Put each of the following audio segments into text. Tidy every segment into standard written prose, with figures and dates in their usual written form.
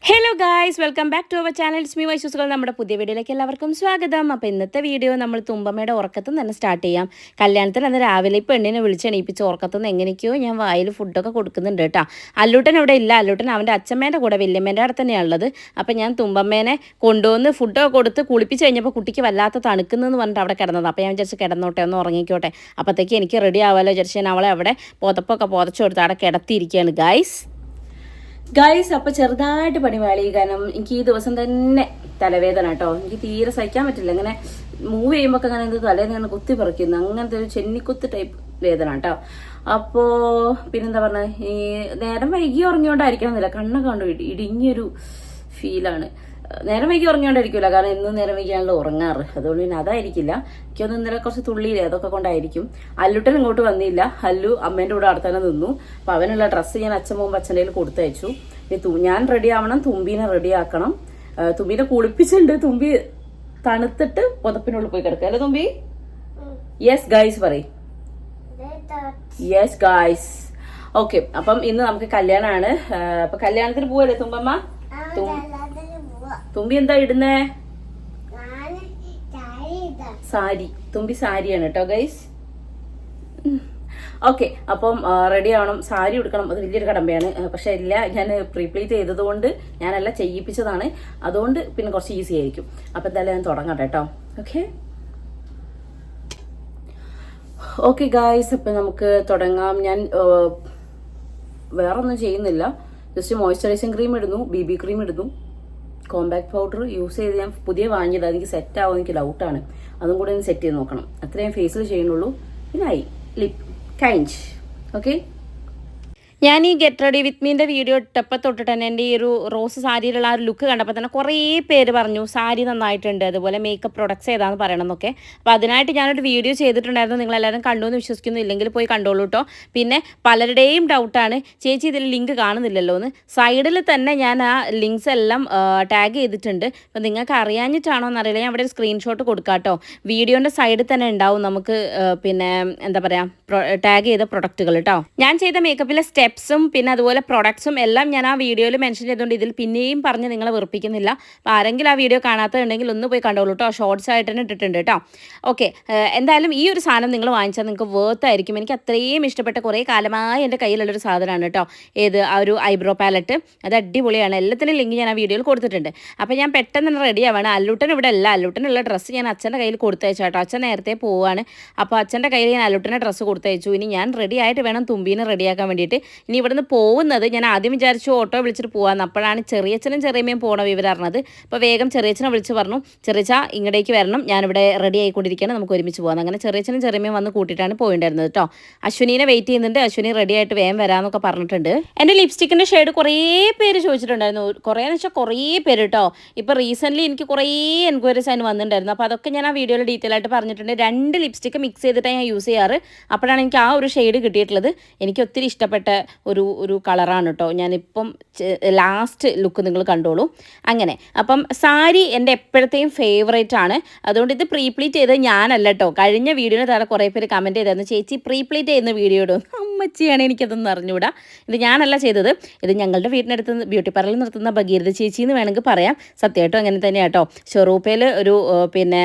Hello guys, welcome back to our channel. സ്മി വൈശുസുകൾ നമ്മുടെ പുതിയ വീഡിയോയിലേക്ക് എല്ലാവർക്കും സ്വാഗതം. അപ്പോൾ ഇന്നത്തെ വീഡിയോ നമ്മൾ തുമ്പമ്മയുടെ ഉറക്കത്തിൽ തന്നെ സ്റ്റാർട്ട് ചെയ്യാം. കല്യാണത്തിന് അന്ന് രാവിലെ ഈ പെണ്ണിനെ വിളിച്ചെണീപ്പിച്ച് ഉറക്കത്തിൽ നിന്ന് എങ്ങനെയൊക്കെയോ ഞാൻ വായിൽ ഫുഡൊക്കെ കൊടുക്കുന്നുണ്ട് കേട്ടോ. അല്ലൂട്ടൻ ഇവിടെ ഇല്ല. അല്ലൂട്ടൻ അവൻ്റെ അച്ഛമ്മേൻ്റെ കൂടെ വല്യമ്മേൻ്റെ അടുത്ത് തന്നെയാണ് ഉള്ളത്. അപ്പോൾ ഞാൻ തുമ്പമ്മേനെ കൊണ്ടുവന്ന് ഫുഡൊക്കെ കൊടുത്ത് കുളിപ്പിച്ച് കഴിഞ്ഞപ്പോൾ കുട്ടിക്ക് വല്ലാത്ത തണുക്കുന്നതെന്ന് പറഞ്ഞിട്ട് അവിടെ കിടന്നത്. അപ്പോൾ ഞാൻ വിചാരിച്ച് കിടന്നോട്ടെ, ഒന്ന് ഉറങ്ങിക്കോട്ടെ, അപ്പോഴത്തേക്ക് എനിക്ക് റെഡി ആവാമല്ലോ വിചാരിച്ച് ഞാൻ അവളെ അവിടെ പുതപ്പൊക്കെ പുതച്ചു കൊടുത്ത് അവിടെ കിടത്തിയിരിക്കുകയാണ് ഗൈസ്. അപ്പോൾ ചെറുതായിട്ട് പണി വേളി, കാരണം എനിക്ക് ഈ ദിവസം തന്നെ തലവേദന കേട്ടോ. എനിക്ക് തീരെ സഹിക്കാൻ പറ്റില്ല. ഇങ്ങനെ മൂവ് ചെയ്യുമ്പോൾ അങ്ങനെ എന്ത് തലേന്ന് കുത്തി പറിക്കുന്നു, അങ്ങനത്തെ ഒരു ചെന്നിക്കുത്ത് ടൈപ്പ് വേദന കേട്ടോ. അപ്പോൾ പിന്നെന്താ പറഞ്ഞ, ഈ നേരം വൈകി ഉറങ്ങിയോണ്ടായിരിക്കണം എന്നില്ല, കണ്ണൊക്കെ കണ്ടു ഇടിഞ്ഞൊരു ഫീലാണ്. നേരം വൈകി ഉറങ്ങിയോണ്ടായിരിക്കില്ല, കാരണം ഇന്നും നേരം വൈകിയാണല്ലോ ഉറങ്ങാറ്, അതുകൊണ്ട് പിന്നെ അതായിരിക്കില്ല. എനിക്കൊന്നും ഇന്നലെ കുറച്ച് തുള്ളിയില്ലേ, അതൊക്കെ കൊണ്ടായിരിക്കും. അല്ലുട്ടൻ ഇങ്ങോട്ട് വന്നില്ല. അല്ലു അമ്മേൻ്റെ കൂടെ അവിടെ തന്നെ നിന്നു. അപ്പം അവനുള്ള ഡ്രസ്സ് ഞാൻ അച്ഛൻ പോകുമ്പോൾ അച്ഛൻ്റെ കയ്യിൽ കൊടുത്തയച്ചു. ഞാൻ റെഡി ആവണം, തുമ്പീനെ റെഡി ആക്കണം. തുമ്പീനെ കുളിപ്പിച്ചിട്ടുണ്ട്. തുമ്പി തണുത്തിട്ട് പുതപ്പിനുള്ളിൽ പോയി കിടക്കുക അല്ലേ തുമ്പി? യെസ് ഗൈസ് പറയും. Yes guys. ഓക്കെ, അപ്പം ഇന്ന് നമുക്ക് കല്യാണമാണ്. അപ്പൊ കല്യാണത്തിന് പോവല്ലേ തുമ്പമ്മ? തുമ്പി എന്താ ഇടുന്നേ? സാരി. തുമ്പി സാരിയാണ് കേട്ടോ ഗൈസ്. ഓക്കെ, അപ്പം റെഡി ആവണം, സാരി ഉടുക്കണം. അത് വലിയൊരു കടമ്പയാണ്. പക്ഷെ ഇല്ല, ഞാൻ പ്രീപ്ലീറ്റ് ചെയ്തത് കൊണ്ട്, ഞാനല്ല ചെയ്യിപ്പിച്ചതാണ്, അതുകൊണ്ട് പിന്നെ കുറച്ച് ഈസി ആയിരിക്കും. അപ്പം എന്തായാലും ഞാൻ തുടങ്ങട്ടെ കേട്ടോ. ഓക്കെ ഗൈസ്, അപ്പം നമുക്ക് തുടങ്ങാം. ഞാൻ വേറെ ഒന്നും ചെയ്യുന്നില്ല, ജസ്റ്റ് മോയ്സ്ചറൈസിങ് ക്രീം ഇടുന്നു, BB ക്രീം ഇടുന്നു, കോമ്പാക്ട് പൗഡർ യൂസ് ചെയ്ത് ഞാൻ പുതിയ വാങ്ങിയത്. എനിക്ക് സെറ്റ് ആവും, എനിക്ക് ഡൗട്ടാണ്. അതും കൂടെ ഒന്ന് സെറ്റ് ചെയ്ത് നോക്കണം. അത്രയും ഫേസിൽ ചെയ്യുന്നുള്ളൂ. പിന്നെ ലിപ് കൈൻഡ്. ഓക്കെ, ഞാൻ ഈ ഗെറ്റ് റെഡി വിത്ത് മീൻ്റെ വീഡിയോ ഇട്ടപ്പോൾ തൊട്ടിട്ട് തന്നെ എൻ്റെ ഈ ഒരു റോസ് സാരിയിലുള്ള ആ ഒരു ലുക്ക് കണ്ടപ്പോൾ തന്നെ കുറേ പേര് പറഞ്ഞു സാരി നന്നായിട്ടുണ്ട്, അതുപോലെ മേക്കപ്പ് പ്രൊഡക്ട്സ് ഏതാണെന്ന് പറയണം എന്നൊക്കെ. അപ്പോൾ അതിനായിട്ട് ഞാനൊരു വീഡിയോ ചെയ്തിട്ടുണ്ടായിരുന്നു. നിങ്ങളെല്ലാവരും കണ്ടു എന്ന് വിശ്വസിക്കുന്നു. ഇല്ലെങ്കിൽ പോയി കണ്ടോളൂ കേട്ടോ. പിന്നെ പലരുടെയും ഡൗട്ടാണ്, ചേച്ചി ഇതിൽ ലിങ്ക് കാണുന്നില്ലല്ലോ എന്ന്. സൈഡിൽ തന്നെ ഞാൻ ആ ലിങ്ക്സ് എല്ലാം ടാഗ് ചെയ്തിട്ടുണ്ട്. അപ്പോൾ നിങ്ങൾക്ക് അറിയാഞ്ഞിട്ടാണോ എന്നറിയില്ല, ഞാൻ അവിടെ ഒരു സ്ക്രീൻഷോട്ട് കൊടുക്കാം കേട്ടോ. വീഡിയോൻ്റെ സൈഡിൽ തന്നെ ഉണ്ടാവും നമുക്ക് പിന്നെ എന്താ പറയുക, ടാഗ് ചെയ്ത പ്രൊഡക്റ്റുകൾ കേട്ടോ. ഞാൻ ചെയ്ത മേക്കപ്പിലെ സ്റ്റെപ്സും പിന്നെ അതുപോലെ പ്രൊഡക്ട്സും എല്ലാം ഞാൻ ആ വീഡിയോയിൽ മെൻഷൻ ചെയ്തുകൊണ്ട് ഇതിൽ പിന്നെയും പറഞ്ഞ് നിങ്ങളെ വെറുപ്പിക്കുന്നില്ല. അപ്പോൾ ആരെങ്കിലും ആ വീഡിയോ കാണാത്തതുണ്ടെങ്കിൽ ഒന്ന് പോയി കണ്ടോളൂ കേട്ടോ. ഷോർട്സ് ആയിട്ട് തന്നെ ഇട്ടിട്ടുണ്ട് കേട്ടോ. ഓക്കെ, എന്തായാലും ഈ ഒരു സാധനം നിങ്ങൾ വാങ്ങിച്ചാൽ നിങ്ങൾക്ക് വേർത്ത് ആയിരിക്കും. എനിക്ക് അത്രയും ഇഷ്ടപ്പെട്ട കുറേ കാലമായി എൻ്റെ കയ്യിലുള്ളൊരു സാധനമാണ് കേട്ടോ. ആ ഒരു ഐബ്രോ പാലറ്റ്, അത് അടിപൊളിയാണ്. എല്ലാത്തിനും ലിങ്ക് ഞാൻ ആ വീഡിയോയിൽ കൊടുത്തിട്ടുണ്ട്. അപ്പോൾ ഞാൻ പെട്ടെന്ന് തന്നെ റെഡി ആവാണ്. അല്ലൂട്ടൻ ഇവിടെ അല്ല. അല്ലൂട്ടനുള്ള ഡ്രസ്സ് ഞാൻ അച്ഛൻ്റെ കയ്യിൽ കൊടുത്തയച്ചു കേട്ടോ. അച്ഛൻ നേരത്തെ പോവാണ്. അപ്പോൾ അച്ഛൻ്റെ കയ്യിൽ ഞാൻ അല്ലൂട്ടൻ്റെ ഡ്രസ്സ് കൊടുത്തയച്ചു. ഇനി ഞാൻ റെഡി ആയിട്ട് വേണം തുമ്പീനെ റെഡിയാക്കാൻ വേണ്ടിയിട്ട്. ഇനി ഇവിടുന്ന് പോകുന്നത് ഞാൻ ആദ്യം വിചാരിച്ചു ഓട്ടോ വിളിച്ചിട്ട് പോകാമെന്ന്. അപ്പോഴാണ് ചെറിയച്ഛനും ചെറിയമ്മയും പോകണ വിവരം അറിഞ്ഞത്. അപ്പോൾ വേഗം ചെറിയച്ഛനെ വിളിച്ച് പറഞ്ഞു, ചെറിയച്ഛ ഇങ്ങടേക്ക് വരണം, ഞാനിവിടെ റെഡി ആയിക്കൊണ്ടിരിക്കുകയാണ്, നമുക്ക് ഒരുമിച്ച് പോകാം. അങ്ങനെ ചെറിയച്ഛനും ചെറിയമ്മയും വന്ന് കൂട്ടിയിട്ടാണ് പോയിട്ടുണ്ടായിരുന്നത് കേട്ടോ. അശ്വിനീനെ വെയിറ്റ് ചെയ്യുന്നുണ്ട്. അശ്വിനി റെഡി ആയിട്ട് വേഗം വരാമെന്നൊക്കെ പറഞ്ഞിട്ടുണ്ട്. എൻ്റെ ലിപ്സ്റ്റിക്കിൻ്റെ ഷെയ്ഡ് കുറേ പേര് ചോദിച്ചിട്ടുണ്ടായിരുന്നു. കുറേയെന്ന് വെച്ചാൽ കുറേ പേര് കേട്ടോ. ഇപ്പോൾ റീസെൻ്റ്ലി എനിക്ക് കുറേ എൻക്വയറീസ് അതിന് വന്നിട്ടുണ്ടായിരുന്നു. അപ്പോൾ അതൊക്കെ ഞാൻ ആ വീഡിയോയിൽ ഡീറ്റെയിൽ ആയിട്ട് പറഞ്ഞിട്ടുണ്ട്. 2 ലിപ്സ്റ്റിക്ക് മിക്സ് ചെയ്തിട്ടാണ് ഞാൻ യൂസ് ചെയ്യാറ്. അപ്പോഴാണ് എനിക്ക് ആ ഒരു ഷെയ്ഡ് കിട്ടിയിട്ടുള്ളത്. എനിക്ക് ഒത്തിരി ഇഷ്ടപ്പെട്ട ഒരു കളറാണ് കേട്ടോ. ഞാനിപ്പം ലാസ്റ്റ് ലുക്ക് നിങ്ങൾ കണ്ടോളൂ. അങ്ങനെ അപ്പം സാരി എൻ്റെ എപ്പോഴത്തെയും ഫേവറേറ്റ് ആണ്. അതുകൊണ്ട് ഇത് പ്രീപ്ലീറ്റ് ചെയ്ത് ഞാനല്ല കേട്ടോ. കഴിഞ്ഞ വീഡിയോയിൽ താഴെ കുറേ പേര് കമൻറ്റ് ചെയ്തായിരുന്നു, ചേച്ചി പ്രീപ്ലീറ്റ് ചെയ്യുന്ന വീഡിയോ ഇടും. അമ്മച്ചിയാണ്, എനിക്കതൊന്നും അറിഞ്ഞുകൂടാ. ഇത് ഞാനല്ല ചെയ്തത്. ഇത് ഞങ്ങളുടെ വീടിനടുത്ത് ബ്യൂട്ടി പാർലറിൽ നിർത്തുന്ന ഭഗീരഥ ചേച്ചി എന്ന് വേണമെങ്കിൽ പറയാം. സത്യമായിട്ടും അങ്ങനെ തന്നെയാണ് കേട്ടോ. ഷൊറൂപ്പയിൽ ഒരു പിന്നെ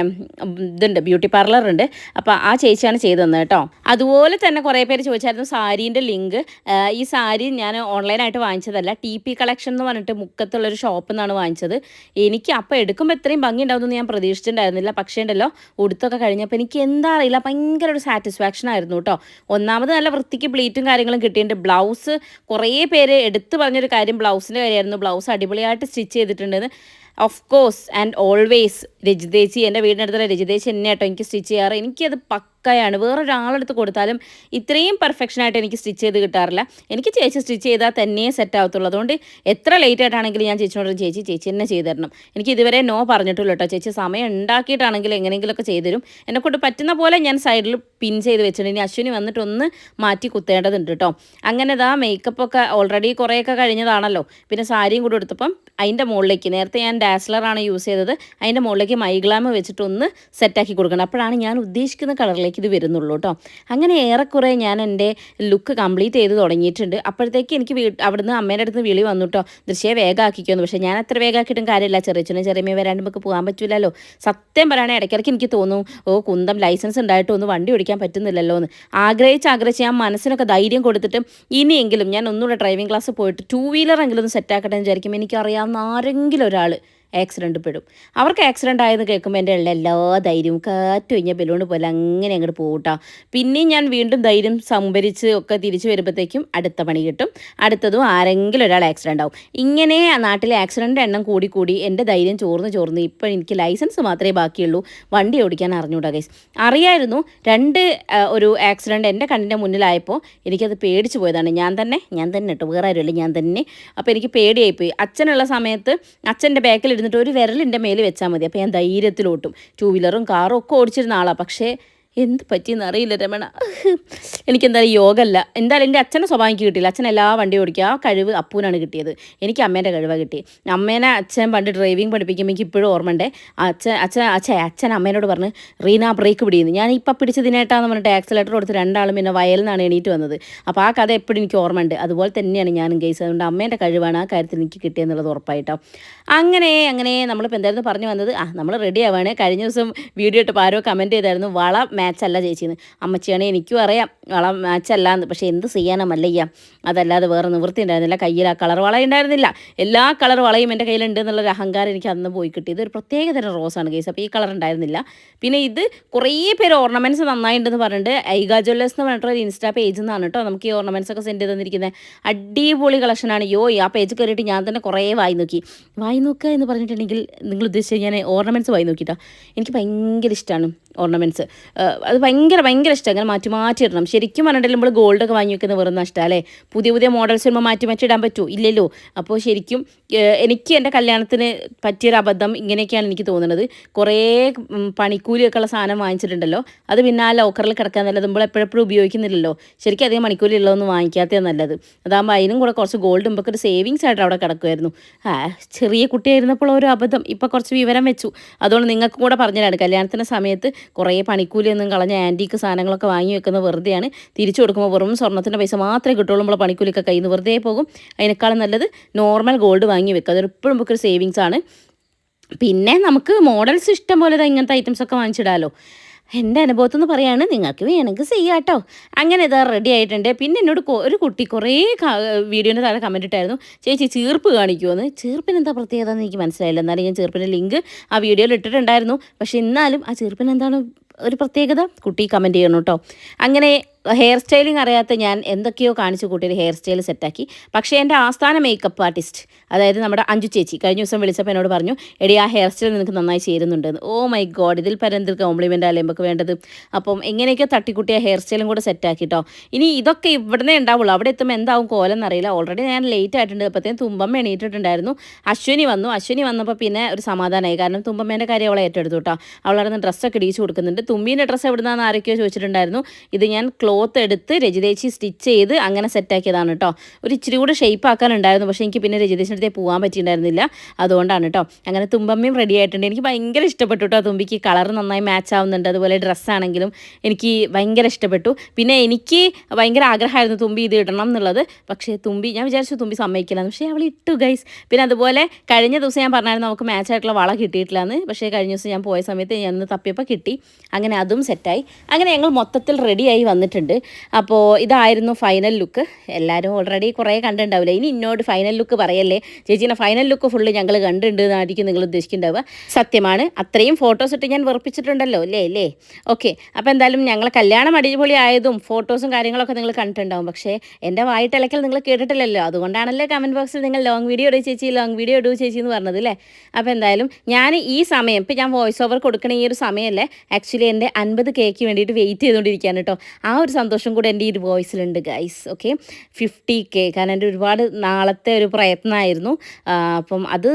ഇതുണ്ട്, ബ്യൂട്ടി പാർലർ ഉണ്ട്. അപ്പോൾ ആ ചേച്ചിയാണ് ചെയ്തതെന്ന് കേട്ടോ. അതുപോലെ തന്നെ കുറേ പേര് ചോദിച്ചായിരുന്നു സാരീൻ്റെ ലിങ്ക്. ഈ സാരി ഞാൻ ഓൺലൈനായിട്ട് വാങ്ങിച്ചതല്ല, TP കളക്ഷൻ എന്ന് പറഞ്ഞിട്ട് മുക്കത്തുള്ളൊരു ഷോപ്പിൽ നിന്നാണ് വാങ്ങിച്ചത്. എനിക്ക് അപ്പോൾ എടുക്കുമ്പോൾ ഇത്രയും ഭംഗി ഉണ്ടാവുമെന്ന് ഞാൻ പ്രതീക്ഷിച്ചിട്ടുണ്ടായിരുന്നില്ല. പക്ഷേ ഉണ്ടല്ലോ, ഉടുത്തൊക്കെ കഴിഞ്ഞപ്പോൾ എനിക്ക് എന്താ അറിയില്ല, ഭയങ്കര ഒരു സാറ്റിസ്ഫാക്ഷൻ ആയിരുന്നു കേട്ടോ. ഒന്നാമത് നല്ല വൃത്തിക്ക് പ്ലീറ്റും കാര്യങ്ങളും കിട്ടിയിട്ടുണ്ട്. ബ്ലൗസ് കുറേ പേര് എടുത്തു പറഞ്ഞൊരു കാര്യം ബ്ലൗസിൻ്റെ കാര്യമായിരുന്നു. ബ്ലൗസ് അടിപൊളിയായിട്ട് സ്റ്റിച്ച് ചെയ്തിട്ടുണ്ടെന്ന്. ഓഫ് കോഴ്സ് ആൻഡ് ഓൾവേസ് രജിതേച്ചി, എൻ്റെ വീടിനടുത്തുള്ള രജിതേച്ചി എന്നെ കേട്ടോ എനിക്ക് സ്റ്റിച്ച് ചെയ്യാറ്. എനിക്കത് പക്കയാണ്. വേറൊരാളെടുത്ത് കൊടുത്താലും ഇത്രയും പെർഫെക്ഷനായിട്ട് എനിക്ക് സ്റ്റിച്ച് ചെയ്ത് കിട്ടാറില്ല. എനിക്ക് ചേച്ചി സ്റ്റിച്ച് ചെയ്താൽ തന്നെ സെറ്റ് ആവത്തുള്ളൂ. അതുകൊണ്ട് എത്ര ലേറ്റ് ആയിട്ടാണെങ്കിലും ഞാൻ ചേച്ചിനോട് ചേച്ചി തന്നെ ചെയ്തു തരണം. എനിക്ക് ഇതുവരെ നോ പറഞ്ഞിട്ടില്ല കേട്ടോ. ചേച്ചി സമയം ഉണ്ടാക്കിയിട്ടാണെങ്കിൽ എങ്ങനെയെങ്കിലുമൊക്കെ ചെയ്തു തരും. എന്നെക്കൊണ്ട് പറ്റുന്ന പോലെ ഞാൻ സൈഡിൽ പിൻ ചെയ്ത് വെച്ചിട്ടുണ്ട്. ഇനി അശ്വിനി വന്നിട്ടൊന്ന് മാറ്റി കുത്തേണ്ടതുണ്ട് കേട്ടോ. അങ്ങനെ ഇതാ മേക്കപ്പൊക്കെ ഓൾറെഡി കുറേയൊക്കെ കഴിഞ്ഞതാണല്ലോ. പിന്നെ സാരിയും കൂടെ എടുത്തപ്പം അതിൻ്റെ മുകളിലേക്ക്, നേരത്തെ ഞാൻ ഡാസ്ലറാണ് യൂസ് ചെയ്തത്, അതിൻ്റെ മുകളിലേക്ക് മൈഗ്ലാമ് വെച്ചിട്ടൊന്ന് സെറ്റാക്കി കൊടുക്കണം. അപ്പോഴാണ് ഞാൻ ഉദ്ദേശിക്കുന്ന കളറിലേക്ക് ആകുമ്പോഴത്തേക്ക് ഇത് വരുന്നുള്ളൂ കേട്ടോ. അങ്ങനെ ഏറെക്കുറെ ഞാൻ എൻ്റെ ലുക്ക് കംപ്ലീറ്റ് ചെയ്ത് തുടങ്ങിയിട്ടുണ്ട്. അപ്പോഴത്തേക്ക് എനിക്ക് അവിടുന്ന് അമ്മേൻ്റെ അടുത്ത് വിളി വന്നു കേട്ടോ, ദൃശ്യയെ വേഗമാക്കിക്കുമെന്ന്. പക്ഷേ ഞാൻ അത്ര വേഗമാക്കിയിട്ടും കാര്യമില്ല, ചെറിയച്ഛനും ചെറിയമ്മയും വരാണ്ട് നമുക്ക് പോകാൻ പറ്റില്ലല്ലോ. സത്യം പറയുകയാണെങ്കിൽ ഇടയ്ക്കിടയ്ക്ക് എനിക്ക് തോന്നും, ഓ കുന്തം ലൈസൻസ് ഉണ്ടായിട്ടും ഒന്ന് വണ്ടി ഓടിക്കാൻ പറ്റുന്നില്ലല്ലോ എന്ന്. ആഗ്രഹിച്ച് ഞാൻ മനസ്സിനൊക്കെ ധൈര്യം കൊടുത്തിട്ട് ഇനിയെങ്കിലും ഞാൻ ഒന്നുകൂടെ ഡ്രൈവിംഗ് ക്ലാസ് പോയിട്ട് 2 വീലറെങ്കിലും ഒന്ന് സെറ്റാക്കട്ടെ എന്ന് വിചാരിക്കും. എനിക്കറിയാവുന്ന ആരെങ്കിലും ഒരാൾ ആക്സിഡൻറ്റ് പെടും. അവർക്ക് ആക്സിഡൻ്റ് ആയെന്ന് കേൾക്കുമ്പോൾ എൻ്റെ ഉള്ള എല്ലാ ധൈര്യവും കാറ്റ് കഴിഞ്ഞ ബലൂൺ പോലെ അങ്ങനെ അങ്ങോട്ട് പോകട്ടാ. പിന്നെയും ഞാൻ വീണ്ടും ധൈര്യം സംഭരിച്ച് ഒക്കെ തിരിച്ചു വരുമ്പോഴത്തേക്കും അടുത്ത പണി കിട്ടും, അടുത്തതും ആരെങ്കിലും ഒരാൾ ആക്സിഡൻ്റ് ആവും. ഇങ്ങനെ ആ നാട്ടിലെ ആക്സിഡൻ്റ് എണ്ണം കൂടി എൻ്റെ ധൈര്യം ചോർന്ന് ഇപ്പോൾ എനിക്ക് ലൈസൻസ് മാത്രമേ ബാക്കിയുള്ളൂ, വണ്ടി ഓടിക്കാൻ അറിഞ്ഞൂടാ ഗൈസ്. അറിയായിരുന്നു, ഒരു ആക്സിഡൻറ്റ് എൻ്റെ കണ്ണിൻ്റെ മുന്നിലായപ്പോൾ എനിക്കത് പേടിച്ച് പോയതാണ്. ഞാൻ തന്നെ കേട്ടോ, വേറെ ആരുമില്ല, ഞാൻ തന്നെ. അപ്പോൾ എനിക്ക് പേടിയായിപ്പോയി. അച്ഛനുള്ള സമയത്ത് അച്ഛൻ്റെ ബാക്കിൽ എന്നിട്ട് ഒരു വിരലിൻ്റെ മേൽ വെച്ചാൽ മതി, അപ്പോൾ ഞാൻ ധൈര്യത്തിലോട്ടും. 2 വീലറും കാറും ഒക്കെ ഓടിച്ചിരുന്ന ആളാണ്. പക്ഷേ എന്ത് പറ്റിയെന്ന് അറിയില്ല രമണ, എനിക്കെന്തായാലും യോഗമല്ല. എന്തായാലും എൻ്റെ അച്ഛൻ്റെ സ്വഭാവം എനിക്ക് കിട്ടിയില്ല. അച്ഛൻ എല്ലാ വണ്ടിയും ഓടിക്കുക, ആ കഴിവ് അപ്പൂനാണ് കിട്ടിയത്. എനിക്ക് അമ്മേൻ്റെ കഴിവാണ് കിട്ടിയത്. അമ്മേനെ അച്ഛൻ പണ്ട് ഡ്രൈവിംഗ് പഠിപ്പിക്കുമ്പോൾ എനിക്ക് ഇപ്പോഴും ഓർമ്മയുണ്ട്. അച്ഛൻ അമ്മേനോട് പറഞ്ഞ് റീന ബ്രേക്ക് പിടിയുന്നു. ഞാൻ ഇപ്പം പിടിച്ചതിനേട്ടാന്ന് പറഞ്ഞിട്ട് ആക്സിലേറ്റർ കൊടുത്ത് രണ്ടാളും പിന്നെ വയലിൽ നിന്നാണ് എണീറ്റ് വന്നത്. അപ്പോൾ ആ കഥ എപ്പോഴും എനിക്ക് ഓർമ്മയുണ്ട്. അതുപോലെ തന്നെയാണ് ഞാനും കേസ്. അതുകൊണ്ട് അമ്മേൻ്റെ കഴിവാണ് ആ കാര്യത്തിൽ എനിക്ക് കിട്ടിയെന്നുള്ളത് ഉറപ്പായിട്ടോ. അങ്ങനെ നമ്മളിപ്പോൾ എന്തായിരുന്നു പറഞ്ഞു വന്നത്, നമ്മൾ റെഡി ആവാണ്. കഴിഞ്ഞ ദിവസം വീഡിയോ ഇട്ടപ്പോൾ ആരോ കമൻറ്റ് ചെയ്തായിരുന്നു, വള മാച്ചല്ല ചേച്ചിന്ന്. അമ്മച്ചിയാണെങ്കിൽ എനിക്കും അറിയാം വള മാച്ചല്ല എന്ന്. പക്ഷേ എന്ത് ചെയ്യാനാ മല്ലയ്യ, അതല്ലാതെ വേറെ നിവൃത്തി ഉണ്ടായിരുന്നില്ല. കയ്യിൽ ആ കളർ വള ഉണ്ടായിരുന്നില്ല. എല്ലാ കളർ വളയും എൻ്റെ കയ്യിലുണ്ട് എന്നുള്ളൊരു അഹങ്കാരം എനിക്ക് അന്ന് പോയി കിട്ടി. ഇതൊരു പ്രത്യേക തരം റോസാണ് കേസ്. അപ്പോൾ ഈ കളർ ഉണ്ടായിരുന്നില്ല. പിന്നെ ഇത് കുറേ പേര് ഓർണമെൻറ്റ്സ് നന്നായിട്ടുണ്ടെന്ന് പറഞ്ഞിട്ട് ഐഗ ജ്വല്ലേഴ്സ് എന്ന് പറഞ്ഞിട്ടൊരു ഇൻസ്റ്റാ പേജിൽ നിന്നാണ് കേട്ടോ നമുക്ക് ഈ ഓർണമെൻറ്റ്സ് ഒക്കെ സെൻഡ് ചെയ്ത് തന്നിരിക്കുന്നത്. അടിപൊളി കളക്ഷനാണ്. ആ പേജ് കയറിയിട്ട് ഞാൻ തന്നെ കുറേ വായി നോക്കുക എന്ന് പറഞ്ഞിട്ടുണ്ടെങ്കിൽ നിങ്ങൾ ഉദ്ദേശിച്ച് ഞാൻ ഓർണമെൻറ്റ്സ് വായി നോക്കിയിട്ടോ. എനിക്ക് ഭയങ്കര ഇഷ്ടമാണ് ഓർണമെൻറ്റ്സ്. അത് ഭയങ്കര ഇഷ്ടം. അങ്ങനെ മാറ്റി ഇടണം. ശരിക്കും പറഞ്ഞിട്ടുണ്ടെങ്കിൽ നമ്മൾ ഗോൾഡൊക്കെ വാങ്ങി വെക്കുന്ന വെറും നഷ്ടമാണ് അല്ലേ. പുതിയ മോഡൽസ് വരുമ്പോൾ മാറ്റി ഇടാൻ പറ്റുമോ? ഇല്ലല്ലോ. അപ്പോൾ ശരിക്കും എനിക്ക് എൻ്റെ കല്യാണത്തിന് പറ്റിയൊരു അബദ്ധം ഇങ്ങനെയൊക്കെയാണ് എനിക്ക് തോന്നുന്നത്. കുറേ പണിക്കൂലിയൊക്കെ ഉള്ള സാധനം വാങ്ങിച്ചിട്ടുണ്ടല്ലോ, അത് പിന്നെ ആ ലോക്കറിൽ കിടക്കാൻ നല്ലത്. നമ്മൾ എപ്പോഴെപ്പോഴും ഉപയോഗിക്കുന്നില്ലല്ലോ. ശരിക്കും അധികം മണിക്കൂലി ഉള്ളതൊന്നും വാങ്ങിക്കാത്തതാണ് നല്ലത്. അതാകുമ്പോൾ അതിനും കൂടെ കുറച്ച് ഗോൾഡ് മുമ്പൊക്കെ ഒരു സേവിങ്സ് ആയിട്ട് അവിടെ കിടക്കുമായിരുന്നു. ചെറിയ കുട്ടിയായിരുന്നപ്പോൾ ഒരു അബദ്ധം. ഇപ്പോൾ കുറച്ച് വിവരം വെച്ചു. അതുകൊണ്ട് നിങ്ങൾക്കും കൂടെ പറഞ്ഞതാണ്, കല്യാണത്തിൻ്റെ സമയത്ത് കുറേ പണിക്കൂലിയൊന്നും കളഞ്ഞ ആൻറ്റീക്ക് സാധനങ്ങളൊക്കെ വാങ്ങി വെക്കുന്നത് വെറുതെയാണ്. തിരിച്ചു കൊടുക്കുമ്പോൾ വെറും സ്വർണ്ണത്തിൻ്റെ പൈസ മാത്രമേ കിട്ടുള്ളൂ. നമ്മൾ പണിക്കൂലിയൊക്കെ കയ്യിൽ നിന്ന് വെറുതെ പോകും. അതിനേക്കാളും നല്ലത് നോർമൽ ഗോൾഡ് വാങ്ങി വെക്കുക. അതൊരു എപ്പോഴും നമുക്കൊരു സേവിങ്സ് ആണ്. പിന്നെ നമുക്ക് മോഡൽസ് ഇഷ്ടം പോലെ ഇങ്ങനത്തെ ഐറ്റംസൊക്കെ വാങ്ങിച്ചിടാമല്ലോ. എൻ്റെ അനുഭവത്തിൽ നിന്ന് പറയുകയാണ്, നിങ്ങൾക്ക് വേണമെങ്കിൽ ചെയ്യാം കേട്ടോ. അങ്ങനെ ഇതാ റെഡി ആയിട്ടുണ്ട്. പിന്നെ എന്നോട് ഒരു കുട്ടി കുറേ വീഡിയോൻ്റെ താഴെ കമൻറ്റ് ഇട്ടായിരുന്നു, ചേച്ചി ചീർപ്പ് കാണിക്കുമെന്ന്. ചീർപ്പിന് എന്താ പ്രത്യേകത എന്ന് എനിക്ക് മനസ്സിലായില്ല. എന്നാലും ഞാൻ ചീർപ്പിൻ്റെ ലിങ്ക് ആ വീഡിയോയിൽ ഇട്ടിട്ടുണ്ടായിരുന്നു. പക്ഷേ എന്നാലും ആ ചീർപ്പിന് എന്താണ് ഒരു പ്രത്യേകത കുട്ടി കമൻറ്റ് ചെയ്യണം കേട്ടോ. അങ്ങനെ ഹെയർ സ്റ്റൈലിംഗ് അറിയാത്ത ഞാൻ എന്തൊക്കെയോ കാണിച്ചു കൂട്ടിയൊരു ഹെയർ സ്റ്റൈൽ സെറ്റാക്കി. പക്ഷേ എൻ്റെ ആസ്ഥാന മേക്കപ്പ് ആർട്ടിസ്റ്റ്, അതായത് നമ്മുടെ അഞ്ജു ചേച്ചി, കഴിഞ്ഞ ദിവസം വിളിച്ചപ്പോൾ എന്നോട് പറഞ്ഞു, എടി ആ ഹെയർ സ്റ്റൈൽ നിനക്ക് നന്നായി ചേരുന്നുണ്ടെന്ന്. ഓ മൈ ഗോഡ്, ഇതിൽ പരന്തിൽ കോംപ്ലിമെൻ്റ് അല്ലേ നമുക്ക് വേണ്ടത്. അപ്പം എങ്ങനെയൊക്കെ തട്ടിക്കുട്ടിയ ഹെയർ സ്റ്റൈലും കൂടെ സെറ്റാക്കി കേട്ടോ. ഇനി ഇതൊക്കെ ഇവിടുന്നേ ഉണ്ടാവുള്ളൂ, അവിടെ എത്തുമ്പോൾ എന്താവും കോലം എന്നറിയില്ല. ഓൾറെഡി ഞാൻ ലേറ്റ് ആയിട്ടുണ്ട്. അപ്പോഴത്തേക്കും തുമ്പമ്മ എണീറ്റിട്ടുണ്ടായിരുന്നു. അശ്വിനി വന്നപ്പോൾ പിന്നെ ഒരു സമാധാനമായി. കാരണം തുമ്പമ്മേൻ്റെ കാര്യം അവളെ ഏറ്റെടുത്തു കേട്ടോ. അവളവിടെ ഡ്രസ്സൊക്കെ ഇടിച്ചു കൊടുക്കുന്നുണ്ട്. തുമ്പീൻ്റെ ഡ്രസ്സ് എവിടെ നിന്നാന്ന് ആരൊക്കെയോ ചോദിച്ചിട്ടുണ്ടായിരുന്നു. ഇത് ഞാൻ ക്ലോത്ത് എടുത്ത് രജിതേച്ചി സ്റ്റിച്ച് ചെയ്ത് അങ്ങനെ സെറ്റാക്കിയതാണ് കേട്ടോ. ഒരു ഇച്ചിരി കൂടെ ഷേപ്പ് ആക്കാനുണ്ടായിരുന്നു. പക്ഷേ എനിക്ക് പിന്നെ രജിതേച്ചിൻ്റെ അടുത്തേ പോകാൻ പറ്റിയിട്ടുണ്ടായിരുന്നില്ല. അതുകൊണ്ടാണ് കേട്ടോ. അങ്ങനെ തുമ്പമ്മയും റെഡി ആയിട്ടുണ്ട്. എനിക്ക് ഭയങ്കര ഇഷ്ടപ്പെട്ടു കേട്ടോ. തുമ്പിക്ക് കളർ നന്നായി മാച്ച് ആവുന്നുണ്ട്. അതുപോലെ ഡ്രസ്സാണെങ്കിലും എനിക്ക് ഭയങ്കര ഇഷ്ടപ്പെട്ടു. പിന്നെ എനിക്ക് ഭയങ്കര ആഗ്രഹമായിരുന്നു തുമ്പി ഇത് ഇടണം എന്നുള്ളത്. പക്ഷേ ഞാൻ വിചാരിച്ചു തുമ്പി സമ്മതിക്കില്ല. പക്ഷേ അവൾ ഇട്ടു ഗൈസ്. പിന്നെ അതുപോലെ കഴിഞ്ഞ ദിവസം ഞാൻ പറഞ്ഞായിരുന്നു നമുക്ക് മാച്ച് ആയിട്ടുള്ള വള കിട്ടിയിട്ടില്ല എന്ന്. പക്ഷേ കഴിഞ്ഞ ദിവസം ഞാൻ പോയ സമയത്ത് ഞാൻ തപ്പിയപ്പോൾ കിട്ടി. അങ്ങനെ അതും സെറ്റായി. അങ്ങനെ ഞങ്ങൾ മൊത്തത്തിൽ റെഡിയായി വന്നിട്ടുണ്ട്. അപ്പോൾ ഇതായിരുന്നു ഫൈനൽ ലുക്ക്. എല്ലാവരും ഓൾറെഡി കുറേ കണ്ടിട്ടുണ്ടാവില്ല. ഇനി ഇന്നോട് ഫൈനൽ ലുക്ക് പറയല്ലേ ചേച്ചീനെ, ഫൈനൽ ലുക്ക് ഫുള്ള് ഞങ്ങൾ കണ്ടിട്ടുണ്ട് എന്നായിരിക്കും നിങ്ങൾ ഉദ്ദേശിക്കുന്നുണ്ടാവുക. സത്യമാണ്, അത്രയും ഫോട്ടോസ് ഇട്ട് ഞാൻ വെറുപ്പിച്ചിട്ടുണ്ടല്ലോ അല്ലേ. ഓക്കെ, അപ്പോൾ എന്തായാലും ഞങ്ങളെ കല്യാണം അടിപൊളി ആയതും ഫോട്ടോസും കാര്യങ്ങളൊക്കെ നിങ്ങൾ കണ്ടിട്ടുണ്ടാവും. പക്ഷേ എൻ്റെ വായിട്ടിളക്കൽ നിങ്ങൾ കേട്ടിട്ടില്ലല്ലോ. അതുകൊണ്ടാണല്ലോ കമൻറ്റ് ബോക്സിൽ നിങ്ങൾ ലോങ് വീഡിയോ ഇടൂ ചേച്ചി എന്ന് പറഞ്ഞത് അല്ലേ. അപ്പോൾ എന്തായാലും ഞാൻ ഈ സമയം ഇപ്പോൾ ഞാൻ വോയിസ് ഓവർ കൊടുക്കണ ഈ ഒരു സമയമല്ലേ, ആക്ച്വലി എൻ്റെ 50K വേണ്ടിയിട്ട് വെയിറ്റ് ചെയ്തുകൊണ്ടിരിക്കുകയാണ് കേട്ടോ. ആ ഒരു സന്തോഷം കൂടെ എൻ്റെ ഈ ഒരു വോയിസിലുണ്ട് ഗൈസ്. ഓക്കെ, 50K, കാരണം എൻ്റെ ഒരുപാട് നാളത്തെ ഒരു പ്രയത്നമായിരുന്നു. അപ്പം അത്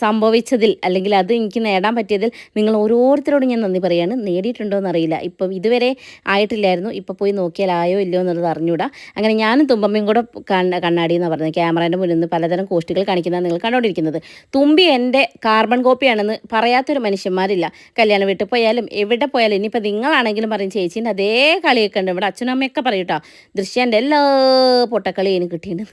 സംഭവിച്ചതിൽ, അല്ലെങ്കിൽ അത് എനിക്ക് നേടാൻ പറ്റിയതിൽ നിങ്ങൾ ഓരോരുത്തരോടും ഞാൻ നന്ദി പറയുകയാണ്. നേടിയിട്ടുണ്ടോ എന്നറിയില്ല, ഇപ്പം ഇതുവരെ ആയിട്ടില്ലായിരുന്നു. ഇപ്പം പോയി നോക്കിയാൽ ആയോ ഇല്ലയോ എന്നുള്ളത് അറിഞ്ഞൂടാ. അങ്ങനെ ഞാനും തുമ്പമ്മയും കൂടെ കണ്ണാടി എന്നാണ് പറഞ്ഞത്. ക്യാമറേൻ്റെ മുന്നിൽ നിന്ന് പലതരം കോഷ്ടികൾ കാണിക്കുന്നതാണ് നിങ്ങൾ കണ്ടുകൊണ്ടിരിക്കുന്നത്. തുമ്പി എൻ്റെ കാർബൺ കോപ്പിയാണെന്ന് പറയാത്തൊരു മനുഷ്യന്മാരില്ല. കല്യാണം വീട്ടിൽ പോയാലും എവിടെ പോയാലും. ഇനിയിപ്പോൾ നിങ്ങളാണെങ്കിലും പറയും ചേച്ചീൻ്റെ അതേ കളിയൊക്കെ ഉണ്ട്. ഇവിടെ അച്ഛനും അമ്മയൊക്കെ പറയും കേട്ടോ, ദൃശ്യൻ്റെ എല്ലാ പൊട്ടക്കളി എനിക്ക് കിട്ടിയിട്ടുണ്ട്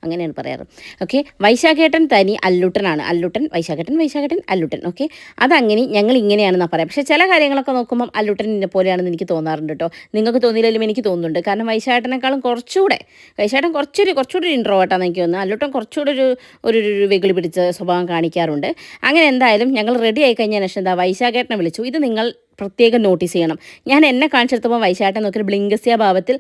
അങ്ങനെയാണ് പറയാറ്. ഓക്കെ, വൈശാഖേട്ടൻ തനി അല്ലുട്ടനാണ്. അല്ലുട്ടൻ വൈശാഖേട്ടൻ അല്ലുട്ടൻ. ഓക്കെ, അതങ്ങനെ ഞങ്ങൾ ഇങ്ങനെയാണെന്നാണ് പറയാം. പക്ഷേ ചില കാര്യങ്ങളൊക്കെ നോക്കുമ്പം അല്ലുട്ടൻ ഇന്നെ പോലെയാണെന്ന് എനിക്ക് തോന്നാറുണ്ട് കേട്ടോ. നിങ്ങൾക്ക് തോന്നിയില്ലെങ്കിലും എനിക്ക് തോന്നുന്നുണ്ട്. കാരണം വൈശാഖേട്ടനേക്കാളും വൈശാഖേട്ടൻ കുറച്ചുകൂടി ഇൻട്രോവേർട്ടാണെന്ന് എനിക്ക് തോന്നുന്നു. അല്ലുട്ടൻ കുറച്ചുകൂടി ഒരു വെകിളി പിടിച്ച സ്വഭാവം കാണിക്കാറുണ്ട്. അങ്ങനെ എന്തായാലും ഞങ്ങൾ റെഡി ആയി കഴിഞ്ഞ ശേഷം എന്താ വൈശാഖേട്ടനെ വിളിച്ചു. ഇത് നിങ്ങൾ പ്രത്യേകം നോട്ടീസ് ചെയ്യണം. ഞാൻ എന്നെ കാണിച്ചെടുത്തപ്പോൾ വൈശാഖേട്ടൻ നോക്കിയൊരു ബ്ലിങ്കസ്യ ഭാവത്തിൽ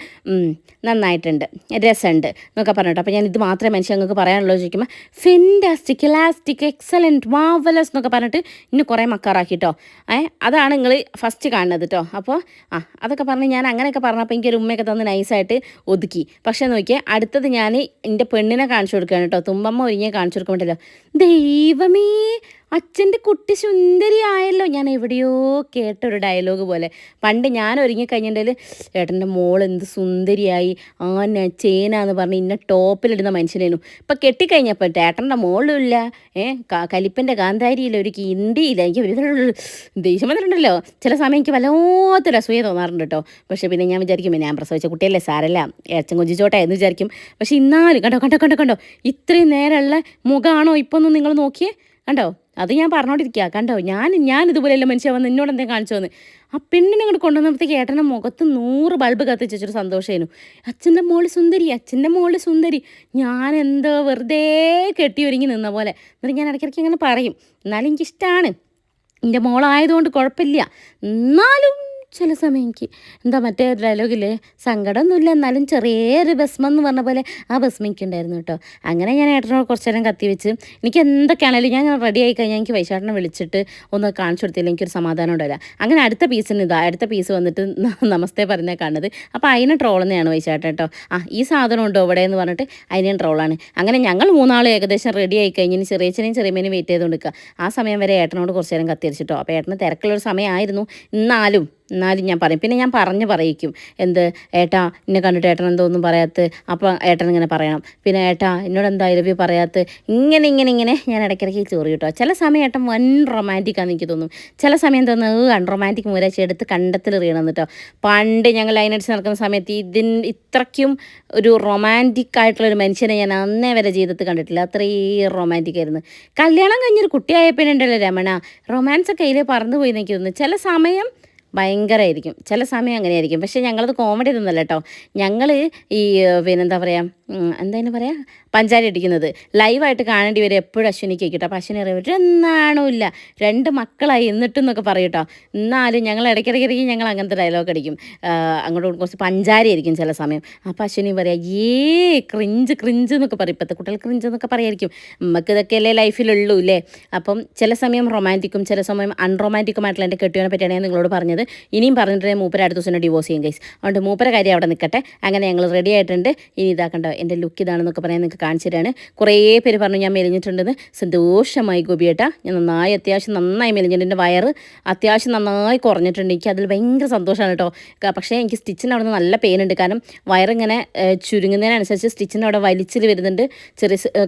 നന്നായിട്ടുണ്ട്, രസമുണ്ട് എന്നൊക്കെ പറഞ്ഞിട്ട്. അപ്പോൾ ഞാൻ ഇത് മാത്രമേ മനുഷ്യൻ നിങ്ങൾക്ക് പറയാനുള്ളൂ ചോദിക്കുമ്പോൾ ഫെൻറ്റാസ്റ്റിക്, ഇലാസ്റ്റിക്, എക്സലൻറ്റ്, മാർവലസ് എന്നൊക്കെ പറഞ്ഞിട്ട് ഇന്ന് കുറേ മക്കാറാക്കിട്ടോ. അതാണ് നിങ്ങൾ ഫസ്റ്റ് കാണുന്നത് കേട്ടോ. അപ്പോൾ അതൊക്കെ പറഞ്ഞ് ഞാൻ അങ്ങനെയൊക്കെ പറഞ്ഞപ്പോൾ എനിക്കൊരു ഉമ്മയൊക്കെ തന്ന് നൈസായിട്ട് ഒതുക്കി. പക്ഷേ നോക്കിയാൽ അടുത്തത് ഞാൻ എൻ്റെ പെണ്ണിനെ കാണിച്ചു കൊടുക്കുകയാണ് കേട്ടോ. തുമ്പമ്മ ഒരുങ്ങിയെ കാണിച്ചു കൊടുക്കുമ്പോഴല്ലോ, ദൈവമേ അച്ഛൻ്റെ കുട്ടി സുന്ദരിയായല്ലോ. ഞാൻ എവിടെയോ കേട്ടൊരു ഡയലോഗ് പോലെ. പണ്ട് ഞാൻ ഒരുങ്ങിക്കഴിഞ്ഞിട്ടുണ്ടെങ്കിൽ ഏട്ടൻ്റെ മോൾ എന്ത് സുന്ദരിയായി, ചേനാന്ന് പറഞ്ഞ് ഇന്ന ടോപ്പിലിടുന്ന മനുഷ്യനേനു. ഇപ്പം കെട്ടിക്കഴിഞ്ഞപ്പോൾ ഏട്ടൻ്റെ മോളും ഇല്ല, കലിപ്പൻ്റെ കാന്താരിയില്ല, ഒരു കിണ്ടിയില്ല. എനിക്ക് ദേഷ്യം വന്നിട്ടുണ്ടല്ലോ ചില സമയം. എനിക്ക് വല്ലാത്തൊരു അസൂയ തോന്നാറുണ്ട് കേട്ടോ. പക്ഷേ പിന്നെ ഞാൻ വിചാരിക്കും ഞാൻ പ്രസവിച്ച കുട്ടിയല്ലേ, സാരല്ല, അച്ഛൻ കൊഞ്ചിച്ചോട്ടെ എന്ന് വിചാരിക്കും. പക്ഷേ ഇന്നാലും കണ്ടോ ഇത്രയും നേരമുള്ള മുഖമാണോ ഇപ്പം ഒന്ന് നിങ്ങൾ നോക്കിയേ, കണ്ടോ? അത് ഞാൻ പറഞ്ഞോണ്ടിരിക്കുക. കണ്ടോ, ഞാൻ ഇതുപോലെയല്ല മനുഷ്യ വന്ന് എന്നോട് എന്തെങ്കിലും കാണിച്ചു വന്ന്. ആ പെണ്ണിനെ അങ്ങോട്ട് കൊണ്ടുവന്നപ്പോഴത്തേക്ക് ഏട്ടൻ്റെ മുഖത്ത് 100 ബൾബ് കത്തിച്ചൊരു സന്തോഷമായിരുന്നു. അച്ഛൻ്റെ മോള് സുന്ദരി. ഞാൻ എന്തോ വെറുതെ കെട്ടി ഒരുങ്ങി നിന്ന പോലെ. എന്നിട്ട് ഞാൻ ഇടയ്ക്കിടയ്ക്ക് അങ്ങനെ പറയും. എന്നാലും എനിക്കിഷ്ടമാണ്, എൻ്റെ മോളായതുകൊണ്ട് കുഴപ്പമില്ല. എന്നാലും ചില സമയം എനിക്ക് എന്താ മറ്റേ ഡയലോഗില്ലേ, സങ്കടമൊന്നുമില്ല എന്നാലും ചെറിയൊരു ഭസ്മം എന്ന് പറഞ്ഞ പോലെ ആ ഭസ്മം എനിക്കുണ്ടായിരുന്നു കേട്ടോ. അങ്ങനെ ഞാൻ ഏട്ടനോട് കുറച്ച് നേരം കത്തി വെച്ച് എനിക്ക് എന്തൊക്കെയാണെങ്കിലും ഞാൻ റെഡി ആയി കഴിഞ്ഞാൽ എനിക്ക് വൈശാഖനെ വിളിച്ചിട്ട് ഒന്ന് കാണിച്ചു കൊടുത്തില്ല എനിക്കൊരു സമാധാനം ഉണ്ടാവില്ല. അങ്ങനെ അടുത്ത പീസ് വന്നിട്ട് നമസ്തേ പറഞ്ഞാൽ കാണുന്നത്. അപ്പോൾ അതിനെ ട്രോളെന്നെയാണ് വൈശാഖൻ കേട്ടോ. ഈ സാധനം ഉണ്ടോ ഇവിടെ എന്ന് പറഞ്ഞിട്ട് അതിനെയും ട്രോളാണ്. അങ്ങനെ ഞങ്ങൾ 3 ഏകദേശം റെഡി ആയി കഴിഞ്ഞ് ചെറിയച്ഛനെയും ചെറിയമേനെയും വെയിറ്റ് ചെയ്തുകൊണ്ട് നിൽക്കുക. ആ സമയം വരെ ഏട്ടനോട് കുറച്ച് നേരം കത്തിരിച്ചിട്ടോ. അപ്പോൾ ഏട്ടന് തിരക്കുള്ളൊരു സമയമായിരുന്നു. എന്നാലും ഞാൻ പറയും. പിന്നെ ഞാൻ പറയിക്കും, എന്ത് ഏട്ടാ എന്നെ കണ്ടിട്ട് ഏട്ടൻ എന്തോ ഒന്നും പറയാത്ത. അപ്പോൾ ഏട്ടൻ ഇങ്ങനെ പറയണം. പിന്നെ ഏട്ടാ എന്നോട് എന്താ ഐ പറയാത്ത. ഇങ്ങനെ ഞാൻ ഇടയ്ക്കിടയ്ക്ക് ചോറി കേട്ടോ. ചില സമയം ഏട്ടൻ വൻ റൊമാൻറ്റിക്കാന്ന് എനിക്ക് തോന്നും. ചില സമയം തോന്നുന്നത് അൺറൊമാൻറ്റിക് മൂരാഴ്ച എടുത്ത് കണ്ടത്തിൽ എറിയണം കേട്ടോ. പണ്ട് ഞങ്ങൾ ലൈനടിച്ച് നടക്കുന്ന സമയത്ത് ഇത്രയ്ക്കും ഒരു റൊമാൻറ്റിക് ആയിട്ടുള്ളൊരു മനുഷ്യനെ ഞാൻ അന്നേ വരെ ജീവിതത്തിൽ കണ്ടിട്ടില്ല. അത്രയും റൊമാൻറ്റിക് ആയിരുന്നു. കല്യാണം കഴിഞ്ഞൊരു കുട്ടിയായ പിന്നെ ഉണ്ടല്ലോ രമണ, റൊമാൻസൊക്കെ അതിൽ പറന്നു പോയി എനിക്ക് തോന്നുന്നു. ചില സമയം ഭയങ്കരമായിരിക്കും, ചില സമയം അങ്ങനെയായിരിക്കും. പക്ഷേ ഞങ്ങളത് കോമഡി ഒന്നുമല്ല കേട്ടോ. ഞങ്ങൾ ഈ പിന്നെന്താ പറയുക, എന്തായാലും പറയാം, പഞ്ചാരി അടിക്കുന്നത് ലൈവായിട്ട് കാണേണ്ടി വരും എപ്പോഴും അശ്വിനിക്ക് കേട്ടോ. അപ്പോൾ അശ്വിനി അറിയാം ഒരെന്നാണോ ഇല്ല, 2 മക്കളായി എന്നിട്ടെന്നൊക്കെ പറയും കേട്ടോ. എന്നാലും ഞങ്ങൾ ഇടയ്ക്കിടയ്ക്ക് ഞങ്ങൾ അങ്ങനത്തെ ഡയലോഗ് അടിക്കും. അങ്ങോട്ട് കുറച്ച് പഞ്ചാരി ആയിരിക്കും ചില സമയം. അപ്പോൾ അശ്വിനി പറയാം ക്രിഞ്ച് എന്നൊക്കെ പറയും. ഇപ്പോഴത്തെ കുട്ടികൾ ക്രിഞ്ച് എന്നൊക്കെ പറയായിരിക്കും. നമുക്ക് ഇതൊക്കെയല്ലേ ലൈഫിലുള്ളൂ അല്ലേ. അപ്പം ചില സമയം റൊമാൻറ്റിക്കും ചില സമയം അൺറൊമാൻറ്റിക്കുമായിട്ടുള്ള എൻ്റെ കെട്ടിയവനെ പറ്റിയാണ് ഞാൻ നിങ്ങളോട് പറഞ്ഞത്. ഇനിയും പറഞ്ഞിട്ട് മൂപ്പര അടുത്ത ദിവസം ഡിവോഴ്സ് ചെയ്യും ഗൈസ്. അതുകൊണ്ട് മൂപ്പര കാര്യം അവിടെ നിൽക്കട്ടെ. അങ്ങനെ ഞങ്ങൾ റെഡി ആയിട്ടുണ്ട്. ഇനി ഇതാക്കണ്ടോ എൻ്റെ ലുക്ക് ഇതാണെന്നൊക്കെ പറയാൻ നിങ്ങൾക്ക് കാണിച്ചു തരാണ്. കുറേ പേര് പറഞ്ഞു ഞാൻ മെലിഞ്ഞിട്ടുണ്ടെന്ന്. സന്തോഷമായി ഗോപിയേട്ടാ, ഞാൻ അത്യാവശ്യം നന്നായി മെലിഞ്ഞിട്ടുണ്ട്. എൻ്റെ വയറ് അത്യാവശ്യം നന്നായി കുറഞ്ഞിട്ടുണ്ട്. എനിക്ക് അതിൽ ഭയങ്കര സന്തോഷമാണ് കേട്ടോ. പക്ഷേ എനിക്ക് സ്റ്റിച്ചിന് അവിടെ നിന്ന് നല്ല പെയിൻ ഉണ്ട്. കാരണം വയറിങ്ങനെ ചുരുങ്ങുന്നതിനനുസരിച്ച് സ്റ്റിച്ചിന് അവിടെ വലിച്ചിൽ വരുന്നുണ്ട്.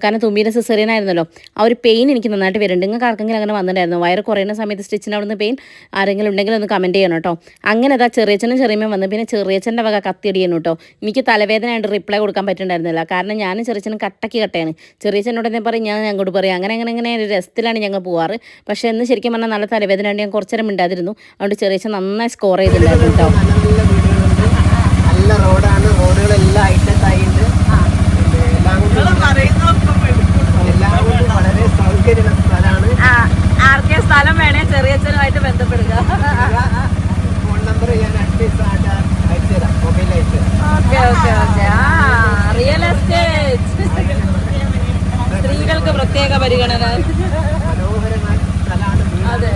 കാരണം തുമ്പീൻ്റെ സിസേറിയനായിരുന്നല്ലോ, ആ ഒരു പെയിൻ എനിക്ക് നന്നായിട്ട് വരുന്നുണ്ട്. നിങ്ങൾക്ക് ആർക്കെങ്കിലും അങ്ങനെ വന്നിട്ടുണ്ടായിരുന്നു വയറ് കുറയുന്ന സമയത്ത് സ്റ്റിച്ചിന് അവിടെ നിന്ന് പെയിൻ ആരെങ്കിലും ഉണ്ടെങ്കിൽ ഒന്ന് കമൻറ്റ് ചെയ്യണം കേട്ടോ. അങ്ങനെ അതാ ചെറിയച്ഛനും ചെറിയമ്മയും വന്ന്. പിന്നെ ചെറിയച്ഛൻ്റെ വക കത്തിയടിയാണ് കേട്ടോ. എനിക്ക് തലവേദനയായിട്ട് റിപ്ലൈ കൊടുക്കാൻ പറ്റുന്നുണ്ടായിരുന്നില്ല. കാരണം ഞാനും ചെറിയച്ഛനും കട്ടയാണ്. ചെറിയച്ഛനോട് തന്നെ പറയും, ഞാൻ അങ്ങോട്ട് പറയും. അങ്ങനെ ഒരു രസത്തിലാണ് ഞങ്ങൾ പോവാറ്. പക്ഷേ എന്ന് ശരിക്കും പറഞ്ഞാൽ നല്ല തലവേദന ഉണ്ട്. ഞാൻ കുറച്ച് നേരം മിണ്ടാതിരുന്നു. അതുകൊണ്ട് ചെറിയച്ഛൻ നന്നായി സ്കോർ ചെയ്തിട്ടുണ്ടായിരുന്നു കേട്ടോ. നല്ല റോഡാണ്, റോഡുകളെല്ലാം ഐറ്റത്തായിട്ട് എല്ലാവരും വളരെ സൗകര്യമുള്ള സ്ഥലമാണ്. ആർക്കെ സ്ഥലം വേണേ ചെറിയച്ഛനുമായിട്ട് ബന്ധപ്പെടുക. ഫോൺ നമ്പർ ഞാൻ അഡ്രസ് അയച്ചു തരാം, മൊബൈലിൽ അയച്ചു തരാം. റിയൽ എസ്റ്റേറ്റ് സ്ത്രീകൾക്ക് പ്രത്യേക പരിഗണന. മനോഹരമായ സ്ഥലമാണ്. അതെ,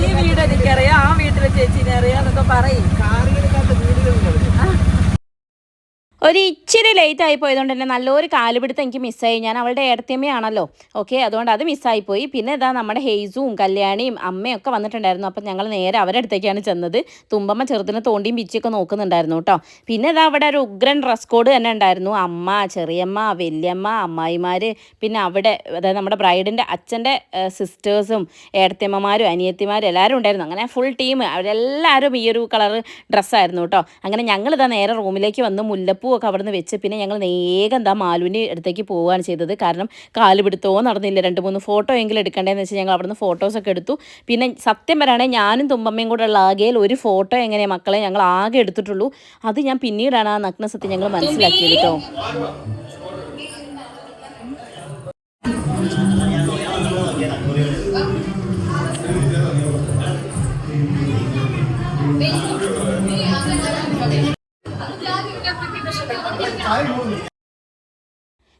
ഈ വീട് എനിക്കറിയാം, ആ വീട്ടിലെ ചേച്ചിനെ അറിയാം എന്നൊക്കെ പറയും. കാറുകൾ ഒരു ഇച്ചിരി ലേറ്റ് ആയി പോയതുകൊണ്ട് തന്നെ നല്ലൊരു കാലുപിടുത്തം എനിക്ക് മിസ്സായി. ഞാൻ അവളുടെ ഏടത്തിയമ്മയാണല്ലോ, ഓക്കെ, അതുകൊണ്ട് അത് മിസ്സായിപ്പോയി. പിന്നെ ഇതാ നമ്മുടെ ഹെയ്സും കല്യാണിയും അമ്മയൊക്കെ വന്നിട്ടുണ്ടായിരുന്നു. അപ്പം ഞങ്ങൾ നേരെ അവരുടെ അടുത്തേക്കാണ് ചെന്നത്. തുമ്പമ്മ ചെറുതിനെ തോണ്ടിയും പിച്ചിയൊക്കെ നോക്കുന്നുണ്ടായിരുന്നു കേട്ടോ. പിന്നെ ഇതാ അവിടെ ഒരു ഉഗ്രൻ ഡ്രസ് കോഡ് തന്നെ ഉണ്ടായിരുന്നു. അമ്മ, ചെറിയമ്മ, വല്യമ്മ, അമ്മായിമാർ, പിന്നെ അവിടെ അതായത് നമ്മുടെ ബ്രൈഡിൻ്റെ അച്ഛൻ്റെ സിസ്റ്റേഴ്സും ഏടത്തിയമ്മമാരും അനിയത്തിമാരും എല്ലാവരും ഉണ്ടായിരുന്നു. അങ്ങനെ ഫുൾ ടീം അവരെല്ലാവരും ഈ ഒരു കളർ ഡ്രസ്സായിരുന്നു കേട്ടോ. അങ്ങനെ ഞങ്ങളിതാ നേരെ റൂമിലേക്ക് വന്ന് മുല്ലപ്പൂ ഒക്കെ അവിടെ നിന്ന് വെച്ച് പിന്നെ ഞങ്ങൾ വേഗം എന്താ മാലുവിൻ്റെ അടുത്തേക്ക് പോവുകയാണ് ചെയ്തത്. കാരണം കാല് പിടുത്തോ നടന്നില്ല, 2-3 ഫോട്ടോ എങ്കിലും എടുക്കണ്ടേന്ന് വെച്ചാൽ ഞങ്ങൾ അവിടെ നിന്ന് ഫോട്ടോസൊക്കെ എടുത്തു. പിന്നെ സത്യം പറയുകയാണെങ്കിൽ ഞാനും തുമ്പമ്മയും കൂടെ ഉള്ള ആകെയിൽ ഒരു ഫോട്ടോ എങ്ങനെയാണ് മക്കളെ ഞങ്ങൾ ആകെ എടുത്തിട്ടുള്ളൂ. അത് ഞാൻ പിന്നീടാണ് ആ നഗ്ന സത്യം ഞങ്ങൾ മനസ്സിലാക്കിയത് കേട്ടോ.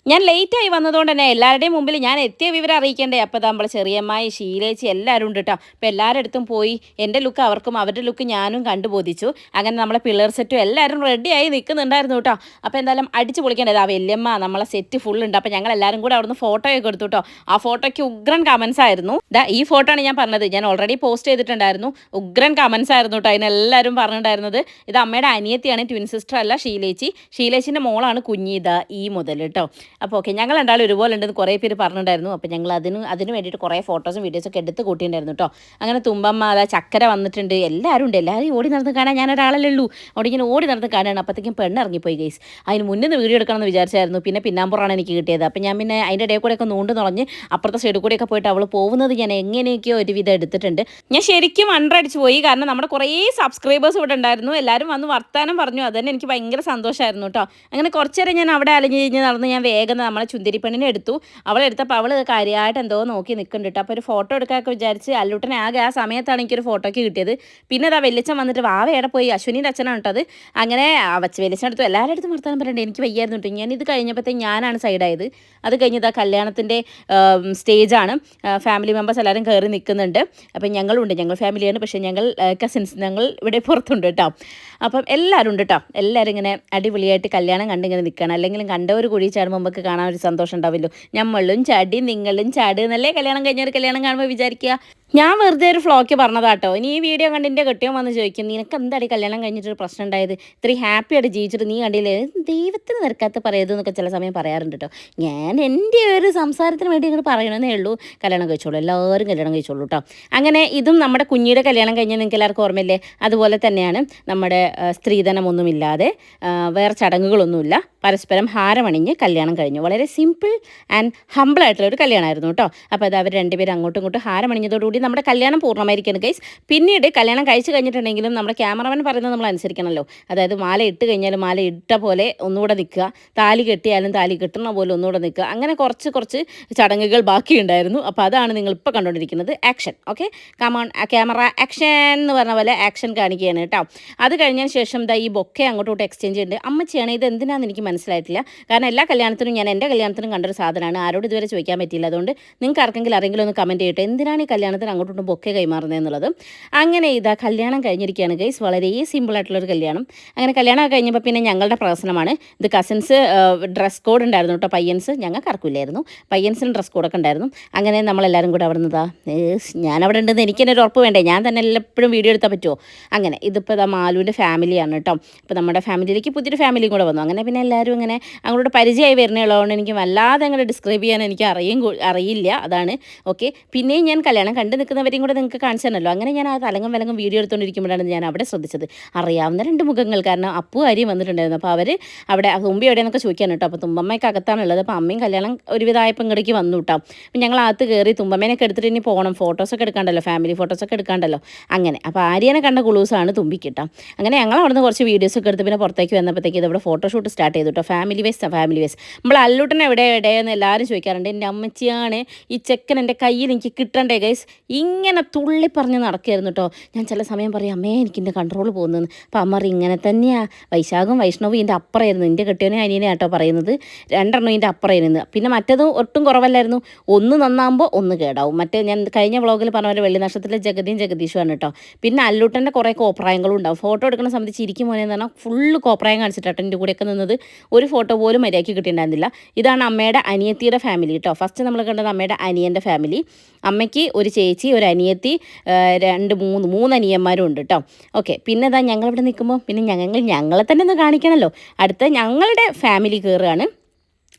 ഞാൻ ലേറ്റായി വന്നതുകൊണ്ട് തന്നെ എല്ലാവരുടെയും മുമ്പിൽ ഞാൻ എത്തിയ വിവരം അറിയിക്കേണ്ടേ. അപ്പോൾ നമ്മൾ ചെറിയമ്മായി, ശീലേച്ചി എല്ലാവരും ഉണ്ട് കേട്ടോ. അപ്പോൾ എല്ലാവരുടെ അടുത്തും പോയി എൻ്റെ ലുക്ക് അവർക്കും അവരുടെ ലുക്ക് ഞാനും കണ്ടുബോധിച്ചു. അങ്ങനെ നമ്മളെ പിള്ളേർ സെറ്റും എല്ലാവരും റെഡിയായി നിൽക്കുന്നുണ്ടായിരുന്നു കേട്ടോ. അപ്പോൾ എന്തായാലും അടിച്ച് പൊളിക്കേണ്ടത്. ആ വല്യമ്മ നമ്മളെ സെറ്റ് ഫുൾ ഉണ്ട്. അപ്പോൾ ഞങ്ങൾ എല്ലാവരും കൂടെ അവിടുന്ന് ഫോട്ടോയൊക്കെ എടുത്തു കേട്ടോ. ആ ഫോട്ടോയ്ക്ക് ഉഗ്രൻ കമൻസ് ആയിരുന്നു. ഈ ഫോട്ടോ ആണ് ഞാൻ പറഞ്ഞത്, ഞാൻ ഓൾറെഡി പോസ്റ്റ് ചെയ്തിട്ടുണ്ടായിരുന്നു. ഉഗ്രൻ കമൻസ് ആയിരുന്നു കേട്ടോ. അതിനെല്ലാവരും പറഞ്ഞിട്ടുണ്ടായിരുന്നത് ഇത് അമ്മയുടെ അനിയത്തിയാണ്, ട്വിൻ സിസ്റ്റർ അല്ല ഷീലേച്ചി. ഷീലേച്ചിൻ്റെ മോളാണ് കുഞ്ഞിത ഈ മുതൽ കേട്ടോ. അപ്പോൾ ഓക്കെ, ഞങ്ങൾ രണ്ടാളും ഒരുപോലെ ഉണ്ടെന്ന് കുറേ പേര് പറഞ്ഞിട്ടുണ്ടായിരുന്നു. അപ്പോൾ ഞങ്ങൾ അതിന് വേണ്ടിയിട്ട് കുറേ ഫോട്ടോസും വീഡിയോസൊക്കെ എടുത്ത് കൂട്ടിയിട്ടുണ്ടായിരുന്നു കേട്ടോ. അങ്ങനെ തുമ്പമ്മ അതാ ചക്കര വന്നിട്ടുണ്ട്, എല്ലാവരും ഉണ്ട്. എല്ലാവരും ഓടി നടന്ന് കാണാൻ ഞാൻ ഒരാളല്ലേ ഉള്ളൂ. അവിടെ ഇങ്ങനെ ഓടി നടന്ന് കാണുകയാണ്. അപ്പോഴത്തേക്കും പെണ്ണിറങ്ങിപ്പോയി ഗൈസ്. അതിന് മുന്നിൽ നിന്ന് വീഡിയോ എടുക്കണമെന്ന് വിചാരിച്ചായിരുന്നു. പിന്നെ പിന്നാമ്പുറമാണ് എനിക്ക് കിട്ടിയത്. അപ്പോൾ ഞാൻ പിന്നെ അതിൻ്റെ ഇടയിൽ കൂടെയൊക്കെ നൂണ്ട് നുളഞ്ഞ് അപ്പുറത്തെ സൈഡിൽ കൂടെയൊക്കെ പോയിട്ട് അവൾ പോകുന്നത് ഞാൻ എങ്ങനെയൊക്കെയോ ഒരുവിധം എടുത്തിട്ടുണ്ട്. ഞാൻ ശരിക്കും അണ്ടടിച്ച് പോയി. കാരണം നമ്മുടെ കുറേ സബ്സ്ക്രൈബേഴ്സ് ഇവിടെ ഉണ്ടായിരുന്നു. എല്ലാവരും വന്ന് വർത്താനം പറഞ്ഞു. അതുതന്നെ എനിക്ക് ഭയങ്കര സന്തോഷമായിരുന്നു കേട്ടോ. അങ്ങനെ കുറച്ച് നേരം ഞാൻ അവിടെ അലഞ്ഞ് നടന്ന് ഞാൻ വേഗം നമ്മളെ ചുന്തിരി പെണ്ണിനെ എടുത്തു. അവളെടുത്തപ്പോൾ അവൾ കാര്യമായിട്ട് എന്തോ നോക്കി നിൽക്കുന്നുണ്ട് കേട്ടോ. അപ്പോൾ ഒരു ഫോട്ടോ എടുക്കാനൊക്കെ വിചാരിച്ച് അല്ലൂട്ടനെ ആകെ ആ സമയത്താണ് എനിക്കൊരു ഫോട്ടോയ്ക്ക് കിട്ടിയത്. പിന്നെ അതാ വെല്ലിച്ചൻ വന്നിട്ട് വാവ എവിടെ പോയി, അശ്വിനീൻ്റെ അച്ഛനാണ് കേട്ടോ അത്. അങ്ങനെ വെല്ലിച്ചൻ എടുത്തു. എല്ലാവരുടെ അടുത്തും വർത്താനം പറയണ്ടേ, എനിക്ക് വയ്യായിരുന്നു കേട്ടോ. ഞാനിത് കഴിഞ്ഞപ്പോഴത്തേക്ക് ഞാനാണ് സൈഡായത്. അത് കഴിഞ്ഞത് ആ കല്യാണത്തിൻ്റെ സ്റ്റേജാണ്. ഫാമിലി മെമ്പേഴ്സ് എല്ലാവരും കയറി നിൽക്കുന്നുണ്ട്. അപ്പം ഞങ്ങളുണ്ട്, ഞങ്ങൾ ഫാമിലിയാണ്. പക്ഷേ ഞങ്ങൾ കസിൻസ് ഞങ്ങൾ ഇവിടെ പുറത്തുണ്ട് കേട്ടോ. അപ്പം എല്ലാവരും ഉണ്ട് കേട്ടോ. എല്ലാവരും ഇങ്ങനെ അടിപൊളിയായിട്ട് കല്യാണം കണ്ടിങ്ങനെ നിൽക്കണം. അല്ലെങ്കിലും കണ്ടവർ കൂടി ചാടുമ്പോൾ നമുക്ക് കാണാൻ ഒരു സന്തോഷം ഉണ്ടാവില്ലോ. നമ്മളും ചാടി നിങ്ങളും ചാടി എന്നല്ലേ കല്യാണം കഴിഞ്ഞൊരു കല്യാണം കാണുമ്പോൾ വിചാരിക്കുക. ഞാൻ വെറുതെ ഒരു ഫ്ലോക്ക് പറഞ്ഞതാട്ടോ. ഇനി ഈ വീഡിയോ കണ്ടിൻ്റെ കെട്ടിയോ വന്ന് ചോദിക്കും, നിനക്ക് എന്താടി കല്യാണം കഴിഞ്ഞിട്ടൊരു പ്രശ്നം ഉണ്ടായത്, ഇത്രയും ഹാപ്പി ആയിട്ട് ജീവിച്ചിട്ട് നീ കണ്ടില്ലേ, ദൈവത്തിന് നിരക്കാത്ത പറയത് എന്നൊക്കെ ചില സമയം പറയാറുണ്ട് കേട്ടോ. ഞാൻ എൻ്റെ ഒരു സംസാരത്തിന് വേണ്ടി ഇങ്ങോട്ട് പറയണമെന്നേ ഉള്ളൂ. കല്യാണം കഴിച്ചോളൂ, എല്ലാവരും കല്യാണം കഴിച്ചോളൂ കേട്ടോ. അങ്ങനെ ഇതും നമ്മുടെ കുഞ്ഞിയുടെ കല്യാണം കഴിഞ്ഞാൽ നിങ്ങൾക്ക് എല്ലാവർക്കും ഓർമ്മയില്ലേ, അതുപോലെ തന്നെയാണ്. നമ്മുടെ സ്ത്രീധനമൊന്നുമില്ലാതെ വേറെ ചടങ്ങുകളൊന്നുമില്ല, പരസ്പരം ഹാരമണിഞ്ഞ് കല്യാണം കഴിഞ്ഞു. വളരെ സിമ്പിൾ ആൻഡ് ഹമ്പിളായിട്ടുള്ള ഒരു കല്യാണമായിരുന്നു കേട്ടോ. അപ്പോൾ അത് അവർ രണ്ടുപേരും അങ്ങോട്ടും ഇങ്ങോട്ടും ഹാരമണിഞ്ഞതോടുകൂടി നമ്മുടെ കല്യാണം പൂർണ്ണമായിരിക്കുകയാണ് ഗൈസ്. പിന്നീട് കല്യാണം കഴിച്ച് കഴിഞ്ഞിട്ടുണ്ടെങ്കിലും നമ്മുടെ ക്യാമറമാൻ പറയുന്നത് നമ്മൾ അനുസരിക്കണമല്ലോ. അതായത് മാല ഇട്ട് കഴിഞ്ഞാലും മാല ഇട്ട പോലെ ഒന്നുകൂടെ നിൽക്കുക, താലി കെട്ടിയാലും താലി കെട്ടുന്ന പോലെ ഒന്നുകൂടെ നിൽക്കുക. അങ്ങനെ കുറച്ച് ചടങ്ങുകൾ ബാക്കിയുണ്ടായിരുന്നു. അപ്പോൾ അതാണ് നിങ്ങൾ ഇപ്പോൾ കണ്ടുകൊണ്ടിരിക്കുന്നത്. Action. Okay, come on camera action എന്ന് പറഞ്ഞ പോലെ ആക്ഷൻ കാണിക്കുകയാണ് കേട്ടോ. അത് കഴിഞ്ഞതിന് ശേഷം ഈ ബൊക്കെ അങ്ങോട്ടോട്ട് എക്സ്ചേഞ്ച് ചെയ്യുന്നുണ്ട്. അമ്മച്ചിയാണ് ഇത് എന്തിനാണെന്ന് എനിക്ക് മനസ്സിലായിട്ടില്ല. കാരണം എല്ലാ കല്യാണത്തിനും ഞാൻ എൻ്റെ കല്യാണത്തിനും കണ്ടൊരു സാധനമാണ്. ആരോട് ഇതുവരെ ചോദിക്കാൻ പറ്റിയില്ല. അതുകൊണ്ട് നിങ്ങൾക്ക് ആരെങ്കിലും ഒന്ന് കമൻറ്റ് ചെയ്യട്ടെ, എന്തിനാണ് ഈ കല്യാണത്തിന് അങ്ങോട്ടും ബൊക്കെ കൈമാറുന്നതെന്നുള്ളത്. അങ്ങനെ ഇതാ കല്യാണം കഴിഞ്ഞിരിക്കുകയാണ് ഗൈസ്. വളരെ സിമ്പിളായിട്ടുള്ളൊരു കല്യാണം. അങ്ങനെ കല്യാണം കഴിഞ്ഞപ്പോൾ പിന്നെ ഞങ്ങളുടെ പ്രശ്നമാണ്. ഇത് കസിൻസ് ഡ്രസ് കോഡ് ഉണ്ടായിരുന്നു കേട്ടോ. പയ്യൻസ് ഞങ്ങൾക്ക് ആർക്കില്ലായിരുന്നു, പയ്യൻസിന് ഡ്രസ് കോഡൊക്കെ ഉണ്ടായിരുന്നു. അങ്ങനെ നമ്മളെല്ലാവരും കൂടെ അവിടെ നിന്നതാ, ഞാനവിടെ ഉണ്ടെന്ന് എനിക്ക് തന്നെ ഒരു ഉറപ്പ് വേണ്ടേ, ഞാൻ തന്നെ എപ്പോഴും വീഡിയോ എടുത്താൽ പറ്റുമോ. അങ്ങനെ ഇതിപ്പോൾ ഇതാ മാലുവിൻ്റെ ഫാമിലിയാണ് കേട്ടോ. ഇപ്പോൾ നമ്മുടെ ഫാമിലിയിലേക്ക് പുതിയൊരു ഫാമിലിയും കൂടെ വന്നു. അങ്ങനെ പിന്നെ എല്ലാവരും ഇങ്ങനെ അങ്ങോട്ട് പരിചയമായി വരുന്നതുകൊണ്ട് എനിക്ക് വല്ലാതെ അങ്ങനെ ഡിസ്ക്രൈബ് ചെയ്യാൻ എനിക്ക് അറിയില്ല. അതാണ് ഓക്കെ. പിന്നെയും ഞാൻ കല്യാണം കണ്ടു നിൽക്കുന്നവരെയും കൂടെ നിങ്ങൾക്ക് കാണിച്ചു തന്നല്ലോ. അങ്ങനെ ഞാൻ ആ തലങ്ങും വിലങ്ങും വീഡിയോ എടുത്തുകൊണ്ടിരിക്കുമ്പോഴാണ് ഞാൻ അവിടെ ശ്രദ്ധിച്ചത് അറിയാവുന്ന 2 മുഖങ്ങൾ. കാരണം അപ്പു ആര്യം വന്നിട്ടുണ്ടായിരുന്നു. അപ്പോൾ അവർ അവിടെ തുമ്പി എവിടെയെന്നൊക്കെ ചോദിക്കാൻ കേട്ടോ. അപ്പോൾ തുമ്പമ്മയ്ക്ക് അകത്താണുള്ളത്. അപ്പോൾ അമ്മയും കല്യാണം ഒരുവിധമായപ്പോൾ ഇങ്ങടേക്ക് വന്നു കേട്ടോ. അപ്പം ഞങ്ങൾ അകത്ത് കയറി തുമ്പമ്മേനൊക്കെ എടുത്തിട്ട് ഇനി പോകണം, ഫോട്ടോസൊക്കെ എടുക്കാണ്ടല്ലോ, ഫാമിലി ഫോട്ടോസൊക്കെ എടുക്കാണ്ടല്ലോ. അങ്ങനെ അപ്പോൾ ആര്യനെ കണ്ട കുളൂസാണ് തുമ്പിക്ക് കേട്ടോ. അങ്ങനെ ഞങ്ങൾ അവിടെ നിന്ന് കുറച്ച് വീഡിയോസൊക്കെ എടുത്ത് പിന്നെ പുറത്തേക്ക് വന്നപ്പോഴത്തേക്ക് ഇവിടെ ഫോട്ടോഷൂട്ട് സ്റ്റാർട്ട് ചെയ്തു കേട്ടോ. ഫാമിലി വേസ് നമ്മൾ അല്ലൂട്ടനെ എവിടെയെന്ന് എല്ലാവരും ചോദിക്കാറുണ്ട്. എൻ്റെ അമ്മച്ചിയാണ് ഈ ചെക്കൻ എൻ്റെ കയ്യിൽ എനിക്ക് കിട്ടണ്ടേ ഗൈസ്. ഇങ്ങനെ തുള്ളി പറഞ്ഞ് നടക്കുകയായിരുന്നു കേട്ടോ. ഞാൻ ചില സമയം പറയും അമ്മേ എനിക്കിൻ്റെ കൺട്രോൾ പോകുന്നതെന്ന്. അപ്പോൾ അമ്മ പറയും ഇങ്ങനെ തന്നെയാണ്, വൈശാഖും വൈഷ്ണവും ഇതിൻ്റെ അപ്പുറമായിരുന്നു, എൻ്റെ കെട്ടിയവനെ അനിയനെ കേട്ടോ പറയുന്നത്, രണ്ടെണ്ണം ഇതിൻ്റെ അപ്പുറമായിരുന്നു. പിന്നെ മറ്റേത് ഒട്ടും കുറവല്ലായിരുന്നു, ഒന്ന് നന്നാകുമ്പോൾ ഒന്ന് കേടാവും. മറ്റേ ഞാൻ കഴിഞ്ഞ വ്ളോഗിൽ പറഞ്ഞ പോലെ വെള്ളി നക്ഷത്രത്തിലെ ജഗതിയും ജഗദീഷുമാണ് കേട്ടോ. പിന്നെ അല്ലൂട്ടൻ്റെ കുറേ കോപ്രായങ്ങളും ഉണ്ടാവും. ഫോട്ടോ എടുക്കുന്ന സമയത്ത് ചിരിക്കും മോനെ എന്ന് പറഞ്ഞാൽ ഫുള്ള് കോപ്രായം കാണിച്ചിട്ടാട്ടോ എൻ്റെ കൂടെയൊക്കെ നിന്നത്. ഒരു ഫോട്ടോ പോലും മര്യാദയ്ക്ക് കിട്ടിയിട്ടുണ്ടായിരുന്നില്ല. ഇതാണ് അമ്മയുടെ അനിയത്തിയുടെ ഫാമിലി കേട്ടോ. ഫസ്റ്റ് നമ്മൾ കണ്ടത് അമ്മയുടെ അനിയൻ്റെ ഫാമിലി. അമ്മയ്ക്ക് ഒരു ചേച്ചി, ഒരു അനിയത്തി, മൂന്ന് അനിയന്മാരും ഉണ്ട് കേട്ടോ. ഓക്കെ, പിന്നെ ഇതാ ഞങ്ങളിവിടെ നിൽക്കുമ്പോൾ പിന്നെ ഞങ്ങളെ തന്നെ ഒന്ന് കാണിക്കണമല്ലോ. അടുത്ത ഞങ്ങളുടെ ഫാമിലി കയറുകയാണ്.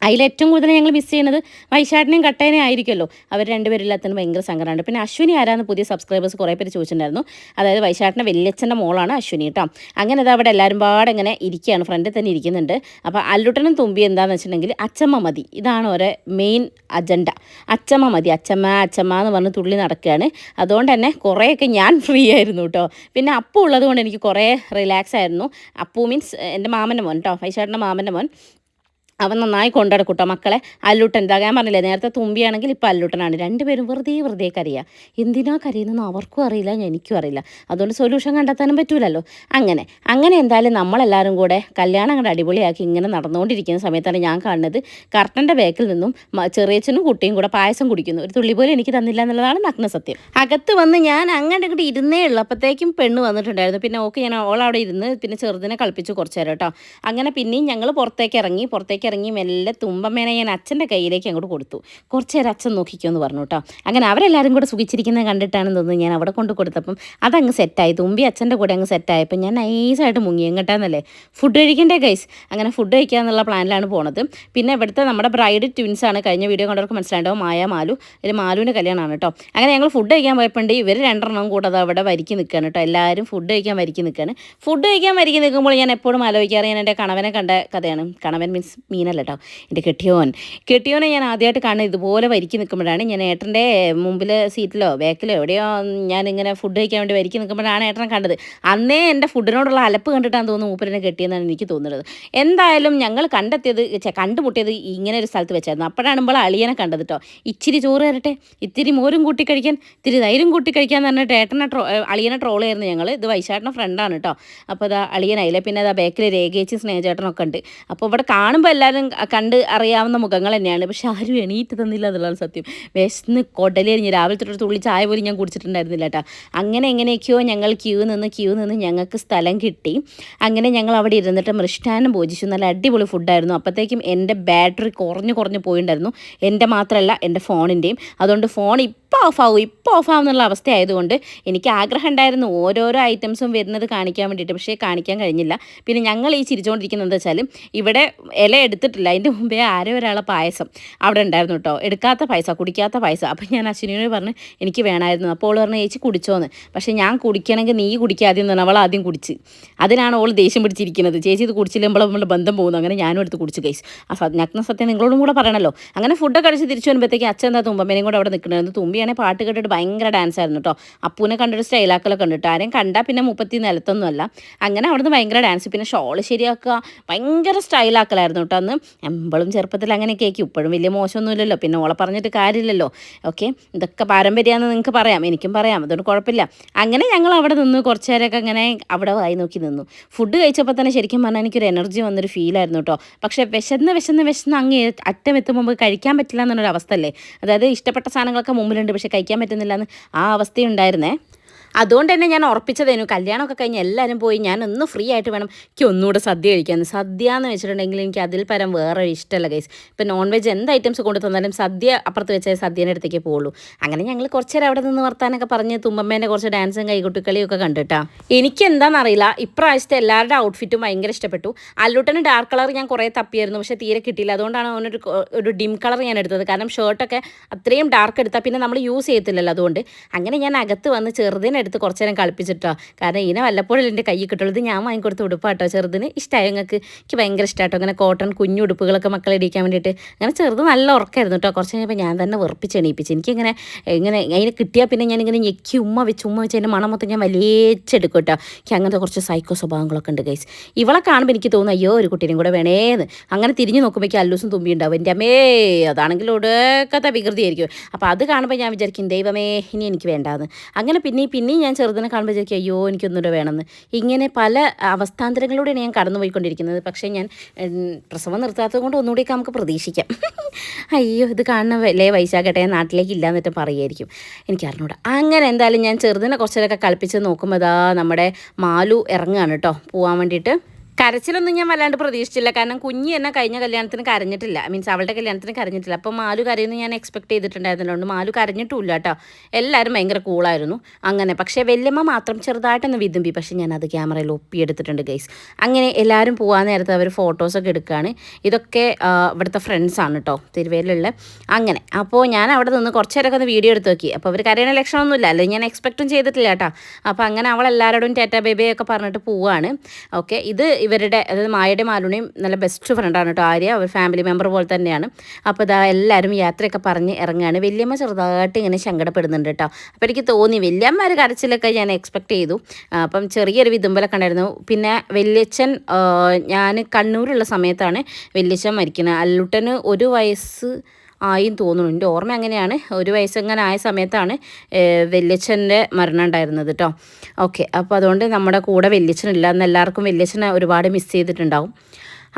അതിലേറ്റവും കൂടുതൽ ഞങ്ങൾ മിസ് ചെയ്യുന്നത് വൈശാട്ടിനെയും കട്ടേനെയും ആയിരിക്കുമല്ലോ. അവർ രണ്ടുപേരില്ലാത്തതിന് ഭയങ്കര സങ്കടമുണ്ട്. പിന്നെ അശ്വിനി ആരാന്ന് പുതിയ സബ്സ്ക്രൈബേഴ്സ് കുറേ പേര് ചോദിച്ചിട്ടുണ്ടായിരുന്നു. അതായത് വൈശാട്ടിൻ്റെ വലിയച്ഛൻ്റെ മോളാണ് അശ്വിനി കേട്ടോ. അങ്ങനെ അത് അവിടെ എല്ലാവരും പാടെ ഇങ്ങനെ ഇരിക്കുകയാണ്, ഫ്രണ്ടിൽ തന്നെ ഇരിക്കുന്നുണ്ട്. അപ്പോൾ അല്ലുട്ടനും തുമ്പി എന്താണെന്ന് വെച്ചിട്ടുണ്ടെങ്കിൽ അച്ചമ്മ മതി, ഇതാണ് ഒരു മെയിൻ അജണ്ട. അച്ചമ്മ മതി, അച്ചമ്മ എന്ന് പറഞ്ഞ് തുള്ളി നടക്കുകയാണ്. അതുകൊണ്ട് തന്നെ കുറേയൊക്കെ ഞാൻ ഫ്രീ ആയിരുന്നു കേട്ടോ. പിന്നെ അപ്പു ഉള്ളത് കൊണ്ട് എനിക്ക് കുറേ റിലാക്സ് ആയിരുന്നു. അപ്പു മീൻസ് എൻ്റെ മാമൻ്റെ മോൻ കേട്ടോ, വൈശാട്ടിൻ്റെ മാമൻ്റെ മോൻ. അവൻ നന്നായി കൊണ്ടുനടക്കൂട്ടോ മക്കളെ. അല്ലൂട്ടൻ എന്താ ഞാൻ പറഞ്ഞില്ലേ നേരത്തെ, തുമ്പിയാണെങ്കിൽ ഇപ്പോൾ അല്ലൂട്ടനാണ്. രണ്ടുപേരും വെറുതെ കരയുക. എന്തിനാ കരയുന്നതെന്ന് അവർക്കും അറിയില്ല, എനിക്കും അറിയില്ല. അതുകൊണ്ട് സൊല്യൂഷൻ കണ്ടെത്താനും പറ്റൂലല്ലോ. അങ്ങനെ എന്തായാലും നമ്മളെല്ലാവരും കൂടെ കല്യാണം അങ്ങോട്ട് അടിപൊളിയാക്കി ഇങ്ങനെ നടന്നുകൊണ്ടിരിക്കുന്ന സമയത്താണ് ഞാൻ കാണുന്നത് കർട്ടൻ്റെ ബാക്കിൽ നിന്നും ചെറിയച്ഛനും കുട്ടിയും കൂടെ പായസം കുടിക്കുന്നു. ഒരു തുള്ളി പോലും എനിക്ക് തന്നില്ല എന്നുള്ളതാണ് നഗ്ന സത്യം. അകത്ത് വന്ന് ഞാൻ അങ്ങോട്ട് ഇരുന്നേ ഉള്ളൂ, അപ്പോഴത്തേക്കും പെണ്ണ് വന്നിട്ടുണ്ടായിരുന്നു. പിന്നെ ഓക്കെ, ഞാൻ ഓളവിടെ ഇരുന്ന് പിന്നെ ചെറുതിനെ കളിപ്പിച്ചു കുറച്ച് നേരം കേട്ടോ. അങ്ങനെ പിന്നെയും ഞങ്ങൾ പുറത്തേക്ക് ഇറങ്ങി മെല്ലെ തുമ്പമ്മേനെ ഞാൻ അച്ഛൻ്റെ കയ്യിലേക്ക് അങ്ങോട്ട് കൊടുത്തു. കുറച്ച് നേരം അച്ഛൻ നോക്കിക്കുമെന്ന് പറഞ്ഞു കേട്ടോ. അങ്ങനെ അവരെല്ലാവരും കൂടെ സുഖിച്ചിരിക്കുന്നത് കണ്ടിട്ടാണെന്ന് തോന്നുന്നു ഞാൻ അവിടെ കൊണ്ട് കൊടുത്തപ്പം അതങ്ങ് സെറ്റായി. തുമ്പി അച്ഛൻ്റെ കൂടെ അങ്ങ് സെറ്റായപ്പോൾ ഞാൻ നൈസായിട്ട് മുങ്ങി. എങ്ങോട്ടാന്നല്ലേ, ഫുഡ് കഴിക്കണ്ടേ ഗൈസ്. അങ്ങനെ ഫുഡ് കഴിക്കുക എന്നുള്ള പ്ലാനിലാണ് പോണത്. പിന്നെ ഇവിടുത്തെ നമ്മുടെ ബ്രൈഡ് ട്വിൻസാണ്, കഴിഞ്ഞ വീഡിയോ കണ്ടവർക്ക് മനസ്സിലായിട്ടുണ്ടാവും, മായ മാലു. ഇതിൽ മാലുവിൻ്റെ കല്യാണമാണ് കേട്ടോ. അങ്ങനെ ഞങ്ങൾ ഫുഡ് കഴിക്കാൻ പോയപ്പോണ്ട് ഇവർ രണ്ടെണ്ണം കൂടെ അത് അവിടെ വരിക്ക് നിൽക്കുകയാണ് കേട്ടോ. എല്ലാവരും ഫുഡ് കഴിക്കാൻ വരിക്ക് നിൽക്കുകയാണ്. ഫുഡ് കഴിക്കാൻ വരിക്ക് നിൽക്കുമ്പോൾ ഞാൻ എപ്പോഴും ആലോചിക്കാറ്, ഞാൻ എൻ്റെ കണവനെ കണ്ട കഥയാണ്. കണവൻ മീൻസ് മീനല്ല കേട്ടോ, എൻ്റെ കെട്ടിയോനെ ഞാൻ ആദ്യമായിട്ട് കാണുന്നത് ഇതുപോലെ വരിക്ക് നിൽക്കുമ്പോഴാണ്. ഞാൻ ഏട്ടൻ്റെ മുമ്പിൽ സീറ്റിലോ ബാക്കിലോ എവിടെയോ ഞാനിങ്ങനെ ഫുഡ് കഴിക്കാൻ വേണ്ടി വരിക്ക് നിൽക്കുമ്പോഴാണ് ഏട്ടനെ കണ്ടത്. അന്നേ എൻ്റെ ഫുഡിനോടുള്ള അലപ്പ് കണ്ടിട്ടാണ് തോന്നുന്നു മൂപ്പരനെ കെട്ടിയെന്നാണ് എനിക്ക് തോന്നുന്നത്. എന്തായാലും ഞങ്ങൾ കണ്ടുമുട്ടിയത് ഇങ്ങനെ ഒരു സ്ഥലത്ത് വെച്ചായിരുന്നു. അപ്പോഴാണ് ഇപ്പോൾ അളിയനെ കണ്ടത് കേട്ടോ. ഇച്ചിരി ചോറ് തരട്ടെ, ഇത്തിരി മോരും കൂട്ടി കഴിക്കാൻ, ഇത്തിരി തൈരും കൂട്ടി കഴിക്കാൻ എന്ന് പറഞ്ഞിട്ട് അളിയനെ ട്രോൾ ആയിരുന്നു ഞങ്ങൾ. ഇത് വൈശാട്ടിൻ്റെ ഫ്രണ്ടാണ് കേട്ടോ. അപ്പോൾ ഇതാ അളിയനായില്ലേ. പിന്നെ ഇതാ ബാക്കിൽ രേഖേച്ചും സ്നേഹചേട്ടനൊക്കെ ഉണ്ട്. അപ്പോൾ ഇവിടെ കാണുമ്പോൾ എല്ലാവരും കണ്ട് അറിയാവുന്ന മുഖങ്ങൾ തന്നെയാണ്. പക്ഷെ ആരും എണീറ്റ് തന്നില്ല എന്നുള്ളതാണ് സത്യം. വിശന്ന് കൊടലേറിഞ്ഞ് രാവിലെ തൊട്ടൊരു തുള്ളി ചായ പോലും ഞാൻ കുടിച്ചിട്ടുണ്ടായിരുന്നില്ല കേട്ടോ. അങ്ങനെ എങ്ങനെയൊക്കെയോ ഞങ്ങൾ ക്യൂ നിന്ന് ഞങ്ങൾക്ക് സ്ഥലം കിട്ടി. അങ്ങനെ ഞങ്ങൾ അവിടെ ഇരുന്നിട്ട് മൃഷ്ടാനം ഭോജിച്ചു. നല്ല അടിപൊളി ഫുഡായിരുന്നു. അപ്പോഴത്തേക്കും എൻ്റെ ബാറ്ററി കുറഞ്ഞു പോയിട്ടുണ്ടായിരുന്നു. എൻ്റെ മാത്രമല്ല എൻ്റെ ഫോണിൻ്റെയും. അതുകൊണ്ട് ഫോൺ ഇപ്പോൾ ഓഫാവും എന്നുള്ള അവസ്ഥയായതുകൊണ്ട് എനിക്ക് ആഗ്രഹം ഉണ്ടായിരുന്നു ഓരോരോ ഐറ്റംസും വരുന്നത് കാണിക്കാൻ വേണ്ടിയിട്ട്. പക്ഷേ കാണിക്കാൻ കഴിഞ്ഞില്ല. പിന്നെ ഞങ്ങൾ ഈ ചിരിച്ചുകൊണ്ടിരിക്കുന്നത് എന്താ വെച്ചാൽ ഇവിടെ ഇല എടുത്തിട്ടില്ല, അതിൻ്റെ മുമ്പേ ആരോ ഒരാളെ പായസം അവിടെ ഉണ്ടായിരുന്നു കേട്ടോ. എടുക്കാത്ത പായസം, കുടിക്കാത്ത പായസം. അപ്പോൾ ഞാൻ അശ്വിനിയോട് പറഞ്ഞ് എനിക്ക് വേണമായിരുന്നു. അപ്പോൾ അവൾ പറഞ്ഞു ചേച്ചി കുടിച്ചോന്ന്. പക്ഷേ ഞാൻ കുടിക്കണമെങ്കിൽ നീ കുടിക്കാദ്യം എന്ന് പറഞ്ഞാൽ അവൾ ആദ്യം കുടിച്ച്. അതിനാണ് അവൾ ദേഷ്യം പിടിച്ചിരിക്കുന്നത്. ചേച്ചി ഇത് കുടിച്ചില്ലുമ്പോൾ നമ്മളുടെ ബന്ധം പോകുന്നു. അങ്ങനെ ഞാനും എടുത്ത് കുടിച്ച് ഗൈസ്. നഗ്ന സത്യം നിങ്ങളോടും കൂടെ പറയണല്ലോ. അങ്ങനെ ഫുഡൊക്കെ കഴിച്ച് തിരിച്ചു വരുമ്പോഴത്തേക്ക് അച്ഛൻ എന്താ തുമ്പമ്മേനെയും കൂടെ അവിടെ നിൽക്കണമായിരുന്നു. തുമ്പിയാണെങ്കിൽ പാട്ട് കേട്ടിട്ട് ഭയങ്കര ഡാൻസ് ആയിരുന്നു കേട്ടോ. അപ്പൂനെ കണ്ടിട്ട് സ്റ്റൈലാക്കലൊക്കെ ഉണ്ട് കേട്ടോ. ആരെയും കണ്ടാൽ പിന്നെ 30 നിലത്തൊന്നുമല്ല. അങ്ങനെ അവിടുന്ന് ഭയങ്കര ഡാൻസ്, പിന്നെ ഷോള് ശരിയാക്കുക, ഭയങ്കര സ്റ്റൈലാക്കലായിരുന്നു കേട്ടോ. അന്ന് എമ്പളും ചെറുപ്പത്തിൽ അങ്ങനെയൊക്കെ ആയിരിക്കും. ഇപ്പോഴും വലിയ മോശമൊന്നുമില്ലല്ലോ. പിന്നെ ഓളെ പറഞ്ഞിട്ട് കാര്യമില്ലല്ലോ. ഓക്കെ, ഇതൊക്കെ പാരമ്പര്യമാണെന്ന് നിങ്ങൾക്ക് പറയാം, എനിക്കും പറയാം, അതുകൊണ്ട് കുഴപ്പമില്ല. അങ്ങനെ ഞങ്ങൾ അവിടെ നിന്ന് കുറച്ച് നേരമൊക്കെ അങ്ങനെ അവിടെ വായി നോക്കി നിന്നു. ഫുഡ് കഴിച്ചപ്പോൾ തന്നെ ശരിക്കും പറഞ്ഞാൽ എനിക്കൊരു എനർജി വന്നൊരു ഫീലായിരുന്നു കേട്ടോ. പക്ഷേ വിശന്ന് അങ്ങ് അറ്റം എത്തുമ്പോൾ കഴിക്കാൻ പറ്റില്ല എന്നൊരു അവസ്ഥ അല്ലേ. അതായത് ഇഷ്ടപ്പെട്ട സാധനങ്ങളൊക്കെ മുമ്പിലുണ്ട്, പക്ഷേ കഴിക്കാൻ പറ്റുന്നില്ല എന്ന് ആ അവസ്ഥയുണ്ടായിരുന്നേ. അതുകൊണ്ട് തന്നെ ഞാൻ ഉറപ്പിച്ചതേനു കല്യാണമൊക്കെ കഴിഞ്ഞ് എല്ലാവരും പോയി ഞാൻ ഒന്ന് ഫ്രീ ആയിട്ട് വേണം എനിക്ക് ഒന്നുകൂടെ സദ്യ കഴിക്കാൻ. സദ്യ എന്ന് വെച്ചിട്ടുണ്ടെങ്കിൽ എനിക്ക് അതിൽ പരം വേറെ ഇഷ്ടമല്ല ഗൈസ്. ഇപ്പം നോൺ വെജ് എന്ത് ഐറ്റംസ് കൊണ്ടു തന്നാലും സദ്യ അപ്പുറത്ത് വെച്ചാൽ സദ്യേൻ്റെ അടുത്തേക്ക് പോകുള്ളൂ. അങ്ങനെ ഞങ്ങൾ കുറച്ച് നേരം അവിടെ നിന്ന് വർത്താനൊക്കെ പറഞ്ഞ് തുമ്പമ്മേൻ്റെ കുറച്ച് ഡാൻസും കൈകൊട്ടിക്കളിയൊക്കെ കണ്ടിട്ടാ. എനിക്ക് എന്താണെന്നറിയില്ല, ഇപ്രാവശ്യത്തെ എല്ലാവരുടെ ഔട്ട്ഫിറ്റും ഭയങ്കര ഇഷ്ടപ്പെട്ടു. അല്ലൂട്ടന് ഡാർക്ക് കളർ ഞാൻ കുറേ തപ്പിയായിരുന്നു, പക്ഷേ തീരെ കിട്ടിയില്ല. അതുകൊണ്ടാണ് ഒരു ഡിം കളർ ഞാൻ എടുത്തത്. കാരണം ഷർട്ടൊക്കെ അത്രയും ഡാർക്ക് എടുത്താൽ പിന്നെ നമ്മൾ യൂസ് ചെയ്യത്തില്ലല്ലോ. അതുകൊണ്ട് അങ്ങനെ ഞാൻ അകത്ത് വന്ന് ചെറുതിന് എടുത്ത് കുറച്ച് നേരം കളിപ്പിച്ചിട്ടോ. കാരണം ഇതിനെ വല്ലപ്പോഴും എൻ്റെ കൈ കിട്ടുള്ളൂ. ഇത് ഞാൻ വാങ്ങിക്കൊടുത്ത ഉടുപ്പാട്ടോ, ചെറുതിന് ഇഷ്ടമായി. ഞങ്ങൾക്ക് എനിക്ക് ഭയങ്കര ഇഷ്ടമായിട്ടോ അങ്ങനെ കോട്ടൺ കുഞ്ഞു ഉടുപ്പുകളൊക്കെ മക്കളെ ഇടിക്കാൻ വേണ്ടിയിട്ട്. അങ്ങനെ ചെറുത് നല്ല ഉറക്കമായിരുന്നു കേട്ടോ. കുറച്ച് കഴിഞ്ഞപ്പോൾ ഞാൻ തന്നെ വെറുപ്പിച്ച് എണീപ്പിച്ച്. എനിക്കിങ്ങനെ ഇങ്ങനെ അതിനെ കിട്ടിയാൽ പിന്നെ ഞാനിങ്ങനെ ഞെക്കി ഉമ്മ വെച്ച് അതിൻ്റെ മണം മൊത്തം ഞാൻ വലിയെടുക്കും കേട്ടോ. എനിക്ക് അങ്ങനത്തെ കുറച്ച് സൈക്കോ സ്വഭാവങ്ങളൊക്കെ ഉണ്ട് ഗൈസ്. ഇവളെ കാണുമ്പോൾ എനിക്ക് തോന്നുന്നു അയ്യോ ഒരു കുട്ടീനും കൂടെ വേണേന്ന്. അങ്ങനെ തിരിഞ്ഞ് നോക്കുമ്പോഴേക്കും അല്ലൂസും തുമ്പി ഉണ്ടാവും. എൻ്റെ അമ്മേ അതാണെങ്കിൽ ഒടുക്കത്തെ വികൃതിയായിരിക്കും. അപ്പോൾ അത് കാണുമ്പോൾ ഞാൻ വിചാരിക്കും ദൈവമേ ഇനി എനിക്ക് വേണ്ടാന്ന്. അങ്ങനെ പിന്നെയും ഞാൻ ചെറുതിനെ കാണുമ്പോൾ വിചാരിക്കും അയ്യോ എനിക്കൊന്നുകൂടെ വേണമെന്ന്. ഇങ്ങനെ പല അവസ്ഥാന്തരങ്ങളിലൂടെയാണ് ഞാൻ കടന്നു പോയിക്കൊണ്ടിരിക്കുന്നത്. പക്ഷേ ഞാൻ പ്രസവം നിർത്താത്തത് കൊണ്ട് ഒന്നുകൂടിയൊക്കെ നമുക്ക് പ്രതീക്ഷിക്കാം. അയ്യോ ഇത് കാണുന്ന വലിയ വൈശാഖട്ടെ നാട്ടിലേക്ക് ഇല്ലാന്നിട്ട് പറയുമായിരിക്കും, എനിക്കറിഞ്ഞൂടാ. അങ്ങനെ എന്തായാലും ഞാൻ ചെറുതിനെ കുറച്ചേരൊക്കെ കളിപ്പിച്ച് നോക്കുമ്പോൾ ഇതാ നമ്മുടെ മാലു ഇറങ്ങുകയാണ് കേട്ടോ പോകാൻ വേണ്ടിയിട്ട്. കരച്ചിലൊന്നും ഞാൻ വല്ലാണ്ട് പ്രതീക്ഷിച്ചില്ല. കാരണം കുഞ്ഞി എന്നെ കഴിഞ്ഞ കല്യാണത്തിന് കരഞ്ഞിട്ടില്ല, മീൻസ് അവളുടെ കല്യാണത്തിന് കരഞ്ഞിട്ടില്ല. അപ്പോൾ മാലു കരയുന്നു ഞാൻ എക്സ്പെക്ട് ചെയ്തിട്ടുണ്ടായിരുന്നതുകൊണ്ട് മാലു കരഞ്ഞിട്ടുമില്ല കേട്ടോ. എല്ലാവരും ഭയങ്കര കൂളായിരുന്നു. അങ്ങനെ പക്ഷേ വല്യമ്മ മാത്രം ചെറുതായിട്ടൊന്ന് വിതുമ്പി. പക്ഷേ ഞാനത് ക്യാമറയിൽ ഒപ്പിയെടുത്തിട്ടുണ്ട് ഗൈസ്. അങ്ങനെ എല്ലാവരും പോകാൻ നേരത്ത് അവർ ഫോട്ടോസൊക്കെ എടുക്കുകയാണ്. ഇതൊക്കെ ഇവിടുത്തെ ഫ്രണ്ട്സാണ് കേട്ടോ, തിരുവേലുള്ള. അങ്ങനെ അപ്പോൾ ഞാൻ അവിടെ നിന്ന് കുറച്ച് നേരമൊക്കെ ഒന്ന് വീഡിയോ എടുത്ത് നോക്കി. അപ്പോൾ അവർ കരയുന്ന ലക്ഷണമൊന്നുമില്ല, അല്ലെങ്കിൽ ഞാൻ എക്സ്പെക്റ്റും ചെയ്തിട്ടില്ല കേട്ടോ. അപ്പോൾ അങ്ങനെ അവളെല്ലാവരോടും ടാറ്റാ ബേബിയൊക്കെ പറഞ്ഞിട്ട് പോവുകയാണ്. ഓക്കെ, ഇത് ഇവരുടെ അതായത് മായയുടെ മാലുണിയും നല്ല ബെസ്റ്റ് ഫ്രണ്ടാണ് കേട്ടോ ആര്യ. അവർ ഫാമിലി മെമ്പർ പോലെ തന്നെയാണ്. അപ്പോൾ ഇതാ എല്ലാവരും യാത്രയൊക്കെ പറഞ്ഞ് ഇറങ്ങുകയാണ്. വല്യമ്മ ചെറുതായിട്ട് ഇങ്ങനെ സങ്കടപ്പെടുന്നുണ്ട് കേട്ടോ. അപ്പോൾ എനിക്ക് തോന്നി വല്യമ്മ ഒരു കരച്ചിലൊക്കെ ഞാൻ എക്സ്പെക്ട് ചെയ്തു. അപ്പം ചെറിയൊരു വിതുമ്പലൊക്കെ ഉണ്ടായിരുന്നു. പിന്നെ വല്യച്ഛൻ ഞാൻ കണ്ണൂരുള്ള സമയത്താണ് വല്യച്ഛൻ മരിക്കുന്നത്. അല്ലുട്ടന് 1 വയസ്സ് ആയും തോന്നുന്നു, എൻ്റെ ഓർമ്മ അങ്ങനെയാണ്. 1 വയസ്സങ്ങനെ ആയ സമയത്താണ് വല്യച്ഛൻ്റെ മരണം ഉണ്ടായിരുന്നത് കേട്ടോ. ഓക്കെ, അപ്പോൾ അതുകൊണ്ട് നമ്മുടെ കൂടെ വല്യച്ഛനില്ല. എന്ന് എല്ലാവർക്കും വല്യച്ഛനെ ഒരുപാട് മിസ് ചെയ്തിട്ടുണ്ടാവും.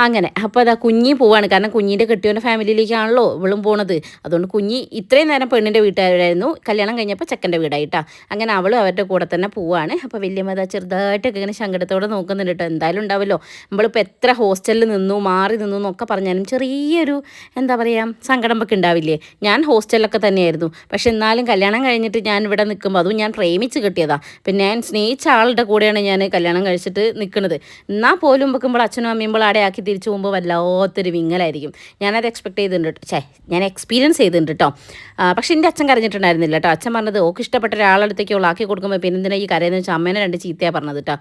അങ്ങനെ അപ്പോൾ അതാ കുഞ്ഞി പോവാണ്. കാരണം കുഞ്ഞിൻ്റെ കെട്ടിയവൻ്റെ ഫാമിലിയിലേക്കാണല്ലോ ഇവളും പോണത്. അതുകൊണ്ട് കുഞ്ഞി ഇത്രയും നേരം പെണ്ണിൻ്റെ വീട്ടുകാരായിരുന്നു, കല്യാണം കഴിഞ്ഞപ്പോൾ ചെക്കൻ്റെ വീടായിട്ടാ. അങ്ങനെ അവളും അവരുടെ കൂടെ തന്നെ പോവാണ്. അപ്പോൾ വല്യമ്മ ചെറുതായിട്ടൊക്കെ ഇങ്ങനെ സങ്കടത്തോടെ നോക്കുന്നുണ്ട് കേട്ടോ. എന്തായാലും ഉണ്ടാവല്ലോ, നമ്മളിപ്പോൾ എത്ര ഹോസ്റ്റലിൽ നിന്നു മാറി നിന്നു എന്നൊക്കെ പറഞ്ഞാലും ചെറിയൊരു എന്താ പറയുക സങ്കടം ഒക്കെ ഉണ്ടാവില്ലേ. ഞാൻ ഹോസ്റ്റലിലൊക്കെ തന്നെയായിരുന്നു. പക്ഷെ എന്നാലും കല്യാണം കഴിഞ്ഞിട്ട് ഞാൻ ഇവിടെ നിൽക്കുമ്പോൾ, അതും ഞാൻ പ്രേമിച്ച് കിട്ടിയതാണ്, പിന്നെ ഞാൻ സ്നേഹിച്ച ആളുടെ കൂടെയാണ് ഞാൻ കല്യാണം കഴിച്ചിട്ട് നിൽക്കുന്നത്. എന്നാൽ പോലും വെക്കുമ്പോൾ അച്ഛനും അമ്മയും ആടെ ആക്കി തിരിച്ചു പോകുമ്പോൾ വല്ലാത്തൊരു വിങ്ങലായിരിക്കും. ഞാനത് എക്സ്പെക്ട് ചെയ്തിട്ടുണ്ട്, ഞാൻ എക്സ്പീരിയൻസ് ചെയ്തിട്ടുണ്ട് കേട്ടോ. പക്ഷേ എൻ്റെ അച്ഛൻ കരഞ്ഞിട്ടുണ്ടായിരുന്നില്ല കേട്ടോ. അച്ഛൻ പറഞ്ഞത് ഓക്ക് ഇഷ്ടപ്പെട്ട ഒരാളടുത്തേക്ക് ആക്കി കൊടുക്കുമ്പോൾ പിന്നെ എന്തിനാ ഈ കരയെന്ന് വെച്ചാൽ അമ്മേനെ 2 ചീത്തയാണ് പറഞ്ഞത് കേട്ടോ.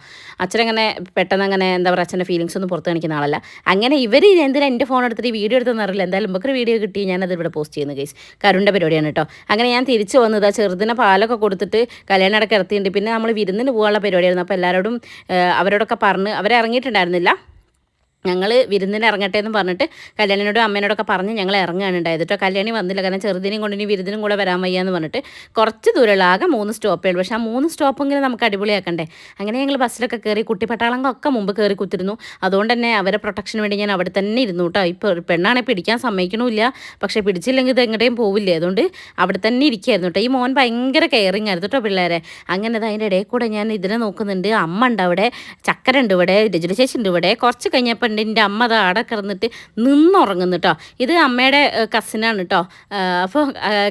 അച്ഛനങ്ങനെ പെട്ടെന്ന് അങ്ങനെ എന്താ പറയുക അച്ഛൻ്റെ ഫീലിങ്സ് ഒന്നും പുറത്ത് കാണിക്കുന്ന ആളല്ല. അങ്ങനെ ഇവർ എന്തിനാ എൻ്റെ ഫോൺ എടുത്തിട്ട് വീഡിയോ എടുത്തെന്ന് അറിയില്ല. എന്തായാലും നമുക്കൊരു വീഡിയോ കിട്ടി, ഞാനത് ഇവിടെ പോസ്റ്റ് ചെയ്യുന്നു ഗൈസ്. കരുണിൻ്റെ പരിപാടിയാണ് കേട്ടോ. അങ്ങനെ ഞാൻ തിരിച്ച് വന്നത് ചെറുതിനെ പാലൊക്കെ കൊടുത്തിട്ട് കല്യാണം അടക്കം ഇറത്തിയിട്ടുണ്ട്. പിന്നെ നമ്മൾ വിരുന്നിന് പോകാനുള്ള പരിപാടിയായിരുന്നു. അപ്പോൾ എല്ലാവരോടും അവരോടൊക്കെ പറഞ്ഞ് അവരെ ഇറങ്ങിയിട്ടുണ്ടായിരുന്നില്ല. ഞങ്ങൾ വിരുന്നിന് ഇറങ്ങട്ടെ എന്ന് പറഞ്ഞിട്ട് കല്യാണിനോടും അമ്മേനോടൊക്കെ പറഞ്ഞ് ഞങ്ങൾ ഇറങ്ങുകയാണ് ഉണ്ടായത് കേട്ടോ. കല്യാണി വന്നില്ല, കാരണം ചെറുതിനെയും കൊണ്ട് ഇനി വിരുന്നിനും കൂടെ വരാൻ വയ്യ എന്ന് പറഞ്ഞിട്ട് കുറച്ച് ദൂരമുള്ള ആകെ 3 സ്റ്റോപ്പേ ഉള്ളൂ. പക്ഷേ ആ 3 സ്റ്റോപ്പെങ്കിലും നമുക്ക് അടിപൊളിയാക്കണ്ടേ. അങ്ങനെ ഞങ്ങൾ ബസ്സിലൊക്കെ കയറി, കുട്ടിപ്പട്ടാളങ്ങളൊക്കെ മുമ്പ് കയറി കുത്തിരുന്നു. അതുകൊണ്ട് തന്നെ അവരെ പ്രൊട്ടക്ഷന് വേണ്ടി ഞാൻ അവിടെ തന്നെ ഇരുന്നു കേട്ടോ. ഇപ്പോൾ പെണ്ണാണെങ്കിൽ പിടിക്കാൻ സമ്മതിക്കണമില്ല, പക്ഷേ പിടിച്ചില്ലെങ്കിൽ ഇത് എങ്ങോട്ടേയും പോവില്ലേ. അതുകൊണ്ട് അവിടെ തന്നെ ഇരിക്കുകയായിരുന്നു കേട്ടോ. ഈ മോൻ ഭയങ്കര കെയറിങ് ആയിരുന്നു കേട്ടോ പിള്ളേരെ. അങ്ങനെ അതിൻ്റെ ഇടയിൽ കൂടെ ഞാൻ ഇതിനെ നോക്കുന്നുണ്ട്. അമ്മ ഉണ്ട് അവിടെ, ചക്കര ഉണ്ട് ഇവിടെ, രജുല ചേച്ചി ഉണ്ട് ഇവിടെ. കുറച്ച് കഴിഞ്ഞപ്പോൾ എൻ്റെ അമ്മ അത് ആടെ കിടന്നിട്ട് നിന്നുറങ്ങുന്നു കേട്ടോ. ഇത് അമ്മയുടെ കസിനാണ് കേട്ടോ. അപ്പോൾ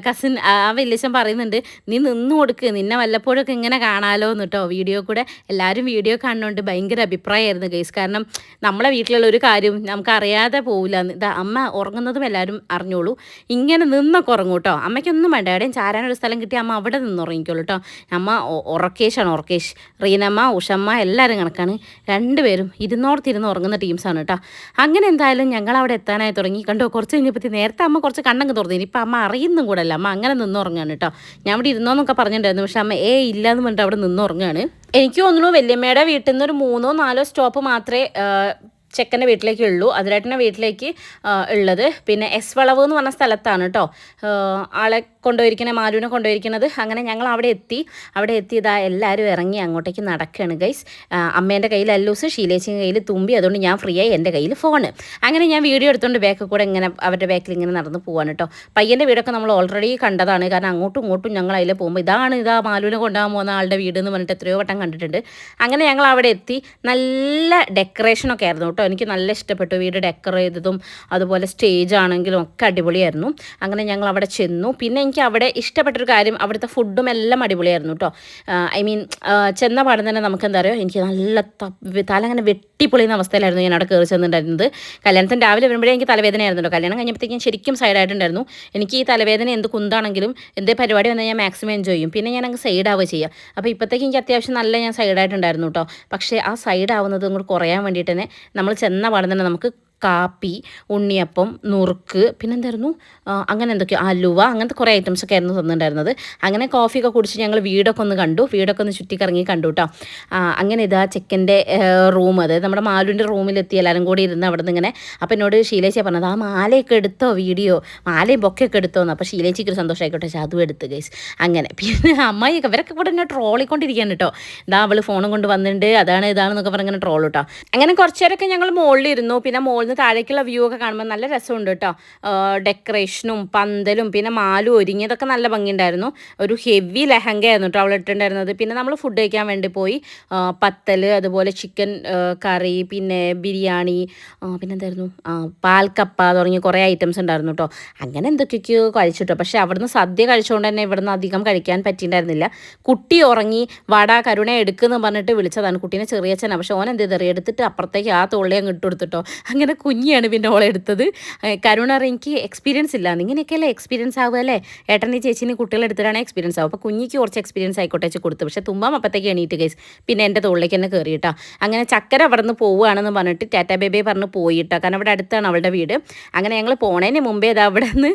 കസിൻ ആ വലിയച്ഛൻ പറയുന്നുണ്ട് നീ നിന്ന് കൊടുക്ക്, നിന്നെ വല്ലപ്പോഴൊക്കെ ഇങ്ങനെ കാണാലോ എന്ന് കേട്ടോ. വീഡിയോ കൂടെ എല്ലാവരും വീഡിയോ കാണുന്നതുകൊണ്ട് ഭയങ്കര അഭിപ്രായമായിരുന്നു ഗൈസ്. കാരണം നമ്മളെ വീട്ടിലുള്ള ഒരു കാര്യം നമുക്ക് അറിയാതെ പോവില്ല. ഇതാ അമ്മ ഉറങ്ങുന്നതും എല്ലാവരും അറിഞ്ഞോളൂ. ഇങ്ങനെ നിന്നൊക്കെ ഉറങ്ങും കേട്ടോ. അമ്മയ്ക്കൊന്നും വേണ്ട, എവിടെയും ചാരാനൊരു സ്ഥലം കിട്ടി അമ്മ അവിടെ നിന്ന് ഉറങ്ങിക്കോളൂ കേട്ടോ. അമ്മ ഉറക്കേഷാണ്, ഉറക്കേഷ്. റീനമ്മ ഉഷമ്മ എല്ലാവരും കണക്കാണ്. 2 പേരും ഇരുന്നോടത്തിരുന്ന് ഉറങ്ങുന്ന ടീംസാണ് കേട്ടോ. അങ്ങനെ എന്തായാലും ഞങ്ങൾ അവിടെ എത്താനായി തുടങ്ങി. കണ്ടോ, കുറച്ച് കഴിഞ്ഞപ്പോൾ നേരത്തെ അമ്മ കുറച്ച് കണ്ണങ്ങ് തുറന്നു. ഇനിയിപ്പോൾ അമ്മ അറിയുന്നും കൂടെ അല്ല, അമ്മ അങ്ങനെ നിന്നുറങ്ങുകയാണ് കേട്ടോ. ഞാൻ ഇവിടെ ഇരുന്നോന്നൊക്കെ പറഞ്ഞിട്ടുണ്ടായിരുന്നു, പക്ഷെ അമ്മ ഇല്ലയെന്ന് പറഞ്ഞിട്ട് അവിടെ നിന്നുറങ്ങുകയാണ്. എനിക്ക് തോന്നുന്നു വല്യമ്മയുടെ വീട്ടിൽ നിന്ന് ഒരു 3ഓ 4ഓ സ്റ്റോപ്പ് മാത്രമേ ചെക്കൻ്റെ വീട്ടിലേക്ക് ഉള്ളൂ, അതിലേട്ടൻ്റെ വീട്ടിലേക്ക് ഉള്ളത്. പിന്നെ എസ് വളവ് എന്ന് പറഞ്ഞ സ്ഥലത്താണ് കേട്ടോ ആളെ കൊണ്ടുപോയിരിക്കുന്നത്, മാലുവിനെ കൊണ്ടുപോയിരിക്കുന്നത്. അങ്ങനെ ഞങ്ങൾ അവിടെ എത്തി ഇതാ എല്ലാവരും ഇറങ്ങി അങ്ങോട്ടേക്ക് നടക്കുകയാണ് ഗൈസ്. അമ്മേൻ്റെ കയ്യിൽ അല്ലൂസ്, ഷീലേച്ചിൻ്റെ കയ്യിൽ തുമ്പി. അതുകൊണ്ട് ഞാൻ ഫ്രീ ആയി, എൻ്റെ കയ്യിൽ ഫോണ്. അങ്ങനെ ഞാൻ വീഡിയോ എടുത്തുകൊണ്ട് ബാക്കിൽ കൂടെ ഇങ്ങനെ അവരുടെ ബാക്കിൽ ഇങ്ങനെ നടന്ന് പോവാണ് കേട്ടോ. പയ്യൻ്റെ വീടൊക്കെ നമ്മൾ ഓൾറെഡി കണ്ടതാണ്, കാരണം അങ്ങോട്ടും ഇങ്ങോട്ടും ഞങ്ങൾ അതിൽ പോകുമ്പോൾ ഇതാ മാലുവിനെ കൊണ്ടുപോകാൻ പോകുന്ന ആളുടെ വീട് എന്ന് പറഞ്ഞിട്ട് എത്രയോ വട്ടം കണ്ടിട്ടുണ്ട്. അങ്ങനെ ഞങ്ങൾ അവിടെ എത്തി. നല്ല ഡെക്കറേഷനൊക്കെ ആയിരുന്നു കേട്ടോ. എനിക്ക് നല്ല ഇഷ്ടപ്പെട്ടു വീട് ഡെക്കറേറ്റ് ചെയ്തതും, അതുപോലെ സ്റ്റേജ് ആണെങ്കിലും ഒക്കെ അടിപൊളിയായിരുന്നു. അങ്ങനെ ഞങ്ങൾ അവിടെ ചെന്നു. പിന്നെ എനിക്ക് അവിടെ ഇഷ്ടപ്പെട്ടൊരു കാര്യം അവിടുത്തെ ഫുഡും എല്ലാം അടിപൊളിയായിരുന്നു കേട്ടോ. ഐ മീൻ ചെന്ന പാടം തന്നെ നമുക്ക് എന്താ പറയുക, എനിക്ക് നല്ല തല അങ്ങനെ വെട്ടിപ്പൊളിയുന്ന അവസ്ഥയിലായിരുന്നു ഞാൻ അവിടെ കയറി ചെന്നിട്ടുണ്ടായിരുന്നത്. കല്യാണത്തിന് രാവിലെ വരുമ്പോഴേ എനിക്ക് തലവേദനയായിരുന്നു കേട്ടോ. കല്യാണം കഴിഞ്ഞപ്പോഴത്തേക്കും ശരിക്കും സൈഡായിട്ടുണ്ടായിരുന്നു. എനിക്ക് ഈ തലവേദന എന്ത് കുന്താണെങ്കിലും എന്ത് പരിപാടി വന്നാൽ ഞാൻ മാക്സിമം എൻജോയ് ചെയ്യും. പിന്നെ ഞാൻ അങ്ങ് സൈഡാവുക ചെയ്യുക. അപ്പോൾ ഇപ്പോഴത്തേക്ക് എനിക്ക് അത്യാവശ്യം നല്ല ഞാൻ സൈഡായിട്ടുണ്ടായിരുന്നു കേട്ടോ. പക്ഷേ ആ സൈഡാവുന്നത് കൂടെ കുറയാൻ വേണ്ടിയിട്ട് തന്നെ നമ്മൾ ചെന്ന പാടം തന്നെ നമുക്ക് കാപ്പി, ഉണ്ണിയപ്പം, നുറുക്ക്, പിന്നെന്തായിരുന്നു അങ്ങനെ എന്തൊക്കെയോ അലുവ, അങ്ങനത്തെ കുറേ ഐറ്റംസൊക്കെ ആയിരുന്നു തന്നിട്ടുണ്ടായിരുന്നത്. അങ്ങനെ കോഫിയൊക്കെ കുടിച്ച് ഞങ്ങൾ വീടൊക്കെ ഒന്ന് കണ്ടു, വീടൊക്കെ ഒന്ന് ചുറ്റിക്കറങ്ങി കണ്ടു കേട്ടോ. അങ്ങനെ ഇതാ ചെക്കൻ്റെ റൂം, അതായത് നമ്മുടെ മാലുവിൻ്റെ റൂമിലെത്തി എല്ലാവരും കൂടി ഇരുന്ന് അവിടെ നിന്ന് ഇങ്ങനെ. അപ്പോൾ എന്നോട് ഷീലേച്ചിയാണ് പറഞ്ഞത്, ആ മാലയൊക്കെ എടുത്തോ, വീഡിയോ മാലയും ബൊക്കെയൊക്കെ എടുത്തോന്ന്. അപ്പോൾ ഷീലേച്ചിക്ക് ഒരു സന്തോഷമായിക്കോട്ടെ, പക്ഷേ അതും എടുത്ത് ഗൈസ്. അങ്ങനെ പിന്നെ അമ്മായിയൊക്കെ ഇവരൊക്കെ കൂടെ എന്നെ ട്രോളിക്കൊണ്ടിരിക്കുകയാണ് കേട്ടോ. ഇതാ അവൾ ഫോണും കൊണ്ട് വന്നിട്ടുണ്ട്, അതാണ് ഇതാണെന്നൊക്കെ പറഞ്ഞ് ഇങ്ങനെ ട്രോൾ കേട്ടോ. അങ്ങനെ കുറച്ച് നേരമൊക്കെ ഞങ്ങൾ മുകളിലിരുന്നു. പിന്നെ മുകളിൽ നിന്ന് താഴേക്കുള്ള വ്യൂ ഒക്കെ കാണുമ്പോൾ നല്ല രസമുണ്ട് കേട്ടോ. ഡെക്കറേഷനും പന്തലും പിന്നെ മാലും ഒരുങ്ങിയതൊക്കെ നല്ല ഭംഗിയുണ്ടായിരുന്നു. ഒരു ഹെവി ലെഹങ്ക ആയിരുന്നു കേട്ടോ അവൾ ഇട്ടിട്ടുണ്ടായിരുന്നത്. പിന്നെ നമ്മൾ ഫുഡ് കഴിക്കാൻ വേണ്ടി പോയി. പത്തൽ, അതുപോലെ ചിക്കൻ കറി, പിന്നെ ബിരിയാണി, പിന്നെ എന്തായിരുന്നു പാൽക്കപ്പ തുടങ്ങിയ കുറേ ഐറ്റംസ് ഉണ്ടായിരുന്നു കേട്ടോ. അങ്ങനെ എന്തൊക്കെയൊക്കെയോ കഴിച്ചിട്ടോ. പക്ഷേ അവിടുന്ന് സദ്യ കഴിച്ചുകൊണ്ട് തന്നെ ഇവിടുന്ന് അധികം കഴിക്കാൻ പറ്റിയിട്ടുണ്ടായിരുന്നില്ല. കുട്ടി ഉറങ്ങി, വാടാ കരുണ എടുക്കുമെന്ന് പറഞ്ഞിട്ട് വിളിച്ചതാണ്. കുട്ടീനെ ചെറിയച്ഛനാണ്, പക്ഷേ ഓൻ എന്ത് ചെയ്തറി എടുത്തിട്ട് അപ്പുറത്തേക്ക് ആ തൊള്ളി അങ്ങ് ഇട്ട് കൊടുത്തിട്ടോ. അങ്ങനെ കുഞ്ഞിയാണ് പിന്നെ ഓളെ എടുത്തത്. കരുണ എനിക്ക് എക്സ്പീരിയൻസ് ഇല്ല, ഇങ്ങനെയൊക്കെയല്ലേ എക്സ്പീരിയൻസ് ആവുക അല്ലേ, ഏട്ടൻ്റെ ചേച്ചീനെ കുട്ടികളെ എടുത്തിട്ടാണ് എക്സ്പീരിയൻസ് ആവും. അപ്പോൾ കുഞ്ഞിക്ക് കുറച്ച് എക്സ്പീരിയൻസ് ആയിക്കോട്ടെ വെച്ച് കൊടുത്തു. പക്ഷേ തുമ്പാം അപ്പത്തേക്ക് എണീറ്റ് ഗൈസ്. പിന്നെ എൻ്റെ തോളിലേക്ക് തന്നെ കയറിയിട്ടാ. അങ്ങനെ ചക്കര അവിടെ നിന്ന് പോവുകയാണെന്ന് പറഞ്ഞിട്ട് ടാറ്റാ ബേബേ പറഞ്ഞ് പോയിട്ടാ. കാരണം അവിടെ അടുത്താണ് അവളുടെ വീട്. അങ്ങനെ ഞങ്ങൾ പോണതിന് മുമ്പേ അത് അവിടെ നിന്ന്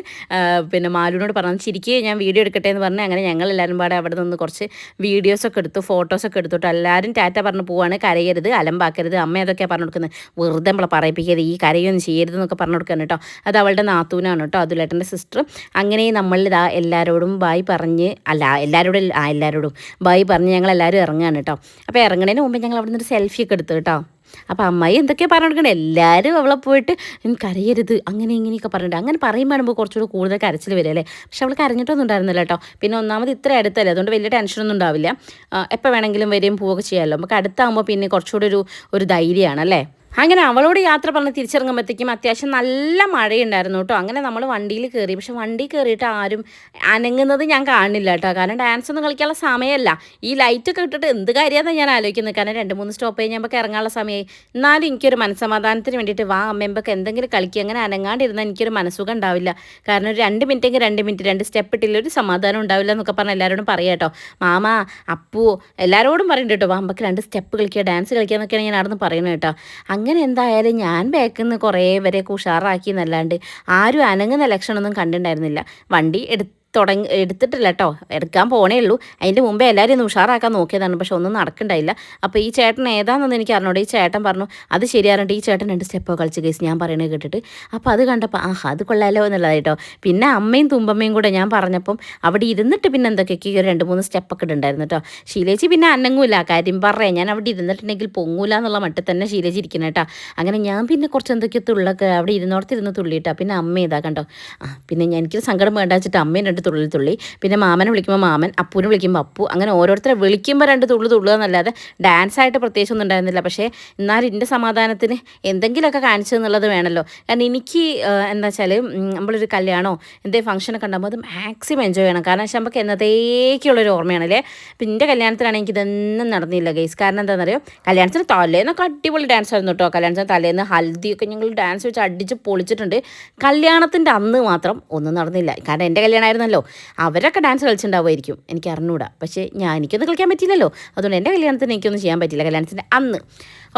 പിന്നെ മാലുവിനോട് പറഞ്ഞു ശരിക്കും ഞാൻ വീഡിയോ എടുക്കട്ടെ എന്ന് പറഞ്ഞ് അങ്ങനെ ഞങ്ങൾ എല്ലാവരും പാടെ അവിടെ നിന്ന് കുറച്ച് വീഡിയോസൊക്കെ എടുത്തു, ഫോട്ടോസൊക്കെ എടുത്തിട്ട് എല്ലാവരും ടാറ്റ പറഞ്ഞ് പോവാണ്. കരയരുത്, അലമ്പാക്കരുത്, അമ്മ അതൊക്കെ പറഞ്ഞു കൊടുക്കുന്നത്, വെറുതെ നമ്മളെ പറയിപ്പിക്കരുത്, ഈ കരയൊന്നും ചെയ്യരുതെന്നൊക്കെ പറഞ്ഞു കൊടുക്കാൻ കേട്ടോ. അത് അവളുടെ നാത്തൂനാണ് കേട്ടോ, അതുലേട്ടൻ്റെ സിസ്റ്റർ. അങ്ങനെ നമ്മളിതാ എല്ലാവരോടും ബായ് പറഞ്ഞ് എല്ലാവരോടും ബായ് പറഞ്ഞ് ഞങ്ങളെല്ലാവരും ഇറങ്ങുകയാണ് കേട്ടോ. അപ്പോൾ ഇറങ്ങുന്നതിന് മുമ്പ് ഞങ്ങൾ അവിടെ നിന്നൊരു സെൽഫിയൊക്കെ എടുത്തു കേട്ടോ. അപ്പോൾ അമ്മായി എന്തൊക്കെയാണ് പറഞ്ഞു കൊടുക്കണേ, എല്ലാവരും അവളെ പോയിട്ട് കരയരുത് അങ്ങനെ ഇങ്ങനെയൊക്കെ പറഞ്ഞിട്ട്. അങ്ങനെ പറയുമ്പോൾ കുറച്ചുകൂടി കൂടുതൽ കരച്ചിൽ വരും അല്ലേ. പക്ഷെ അവൾ കരഞ്ഞിട്ടൊന്നും ഉണ്ടായിരുന്നില്ല കേട്ടോ. പിന്നെ ഒന്നാമത് ഇത്ര അടുത്തല്ലേ, അതുകൊണ്ട് വലിയ ടെൻഷനൊന്നും ഉണ്ടാവില്ല. എപ്പോൾ വേണമെങ്കിലും വരികയും പോവുകയൊക്കെ ചെയ്യാമല്ലോ. നമുക്ക് അടുത്താകുമ്പോൾ പിന്നെ കുറച്ചുകൂടി ഒരു ധൈര്യമാണ് അല്ലേ. അങ്ങനെ അവളോട് യാത്ര പറഞ്ഞ് തിരിച്ചിറങ്ങുമ്പോഴത്തേക്കും അത്യാവശ്യം നല്ല മഴയുണ്ടായിരുന്നു കേട്ടോ. അങ്ങനെ നമ്മൾ വണ്ടിയിൽ കയറി. പക്ഷെ വണ്ടി കയറിയിട്ട് ആരും അനങ്ങുന്നത് ഞാൻ കാണുന്നില്ല കേട്ടോ. കാരണം ഡാൻസ് ഒന്നും കളിക്കാനുള്ള സമയമല്ല. ഈ ലൈറ്റൊക്കെ ഇട്ടിട്ട് എന്ത് കാര്യമാണെന്ന് ഞാൻ ആലോചിക്കുന്നത്. കാരണം 2-3 സ്റ്റോപ്പ് കഴിഞ്ഞപ്പോൾ ഇറങ്ങാനുള്ള സമയമായി. എന്നാലും എനിക്കൊരു മനസ്സമാധാനത്തിന് വേണ്ടിയിട്ട് വാ അമ്മയമ്പൊക്കെ എന്തെങ്കിലും കളിക്കുക, അങ്ങനെ അനങ്ങാണ്ടിരുന്നാൽ എനിക്കൊരു മനസ്സുഖം ഉണ്ടാവില്ല. കാരണം ഒരു 2 മിനിറ്റെങ്കിൽ 2 മിനിറ്റ് 2 സ്റ്റെപ്പ് ഇട്ടില്ല ഒരു സമാധാനം ഉണ്ടാവില്ല എന്നൊക്കെ പറഞ്ഞ് എല്ലാവരോടും പറയാം കേട്ടോ. മാമ, അപ്പു എല്ലാവരോടും പറയുന്നുണ്ട് കേട്ടോ, വാ അമ്പക്ക് 2 സ്റ്റെപ്പ് കളിക്കുക, ഡാൻസ് കളിക്കുക എന്നൊക്കെയാണ് ഞാൻ അവിടെ നിന്ന് പറയുന്നത് കേട്ടോ. അങ്ങനെ എന്തായാലും ഞാൻ ബാക്കിൽ നിന്ന് കുറേ വരെയൊക്കെ ഉഷാറാക്കി എന്നല്ലാണ്ട് ആരും അനങ്ങുന്ന ലക്ഷണമൊന്നും കണ്ടിട്ടുണ്ടായിരുന്നില്ല. വണ്ടി എടുത്തിട്ടില്ല കേട്ടോ, എടുക്കാൻ പോണേ ഉള്ളൂ. അതിൻ്റെ മുമ്പേ എല്ലാവരും ഒന്ന് ഉഷാറാക്കാൻ നോക്കിയതാണ്, പക്ഷെ ഒന്നും നടക്കണ്ടായില്ല. അപ്പോൾ ഈ ചേട്ടൻ ഏതാണെന്നൊന്നും എനിക്ക് അറിഞ്ഞൂടെ. ഈ ചേട്ടൻ പറഞ്ഞു അത് ശരിയാറുണ്ട്, ഈ ചേട്ടൻ 2 സ്റ്റെപ്പോ കളിച്ച് കേസ് ഞാൻ പറയണത് കേട്ടിട്ട്. അപ്പോൾ അത് കണ്ടപ്പോൾ അത് കൊള്ളാലോ എന്നുള്ളതായിട്ടോ. പിന്നെ അമ്മയും തുമ്പമ്മയും കൂടെ ഞാൻ പറഞ്ഞപ്പം അവിടെ ഇരുന്നിട്ട് പിന്നെ എന്തൊക്കെയൊക്കെ 2-3 സ്റ്റെപ്പൊക്കെ ഉണ്ടായിരുന്നു കേട്ടോ. ശീലേച്ചി പിന്നെ അനങ്ങൂല, കാര്യം പറയാം, ഞാൻ അവിടെ ഇരുന്നിട്ടുണ്ടെങ്കിൽ പൊങ്ങൂല എന്നുള്ള മട്ടിൽ തന്നെ ശീലേച്ചി ഇരിക്കണം കേട്ടോ. അങ്ങനെ ഞാൻ പിന്നെ കുറച്ച് എന്തൊക്കെയോ തുള്ളൊക്കെ അവിടെ ഇരുന്നോടത്തിരുന്ന് തുള്ളിയിട്ടാ. പിന്നെ അമ്മ ഇതാ കണ്ടോ. പിന്നെ എനിക്കൊരു സങ്കടം വേണ്ട വെച്ചിട്ട് അമ്മയും 2 തുള്ളി. പിന്നെ മാമനെ വിളിക്കുമ്പോൾ മാമൻ, അപ്പൂനെ വിളിക്കുമ്പോൾ അപ്പു, അങ്ങനെ ഓരോരുത്തരെ വിളിക്കുമ്പോൾ 2 തുള്ളുക എന്നല്ലാതെ ഡാൻസായിട്ട് പ്രത്യേകിച്ചൊന്നും ഉണ്ടായിരുന്നില്ല. പക്ഷേ എന്നാലും എൻ്റെ സമാധാനത്തിന് എന്തെങ്കിലുമൊക്കെ കാണിച്ചു എന്നുള്ളത് വേണമല്ലോ. കാരണം എനിക്ക് എന്താ വെച്ചാൽ നമ്മളൊരു കല്യാണമോ എന്തെങ്കിലും ഫംഗ്ഷനൊക്കെ ഉണ്ടാകുമ്പോൾ അത് മാക്സിമം എൻജോയ് ചെയ്യണം. കാരണം വെച്ചാൽ നമുക്ക് എന്നതേക്കുള്ളൊരു ഓർമ്മയാണല്ലേ. അപ്പം എൻ്റെ കല്യാണത്തിനാണെങ്കിൽ എനിക്കിതൊന്നും നടന്നില്ല ഗൈസ്. കാരണം എന്താണെന്നറിയോ, കല്യാണത്തിന് തലേന്നൊക്കെ അടിപൊളി ഡാൻസ് ആയിരുന്നു കേട്ടോ. കല്യാണത്തിന് തലേന്ന് ഹൽദിയൊക്കെ ഞങ്ങൾ ഡാൻസ് വെച്ച് അടിച്ച് പൊളിച്ചിട്ടുണ്ട്. കല്യാണത്തിൻ്റെ അന്ന് മാത്രം ഒന്നും നടന്നില്ല. കാരണം എൻ്റെ കല്യാണമായിരുന്നല്ലോ, അവരൊക്കെ ഡാൻസ് കളിച്ചിട്ടുണ്ടാവുമായിരിക്കും, എനിക്ക് അറിഞ്ഞൂടാ. പക്ഷേ എനിക്കൊന്നും കളിക്കാൻ പറ്റില്ലല്ലോ, അതുകൊണ്ട് എൻ്റെ കല്യാണത്തിന് എനിക്കൊന്നും ചെയ്യാൻ പറ്റില്ല കല്യാണത്തിൻ്റെ അന്ന്.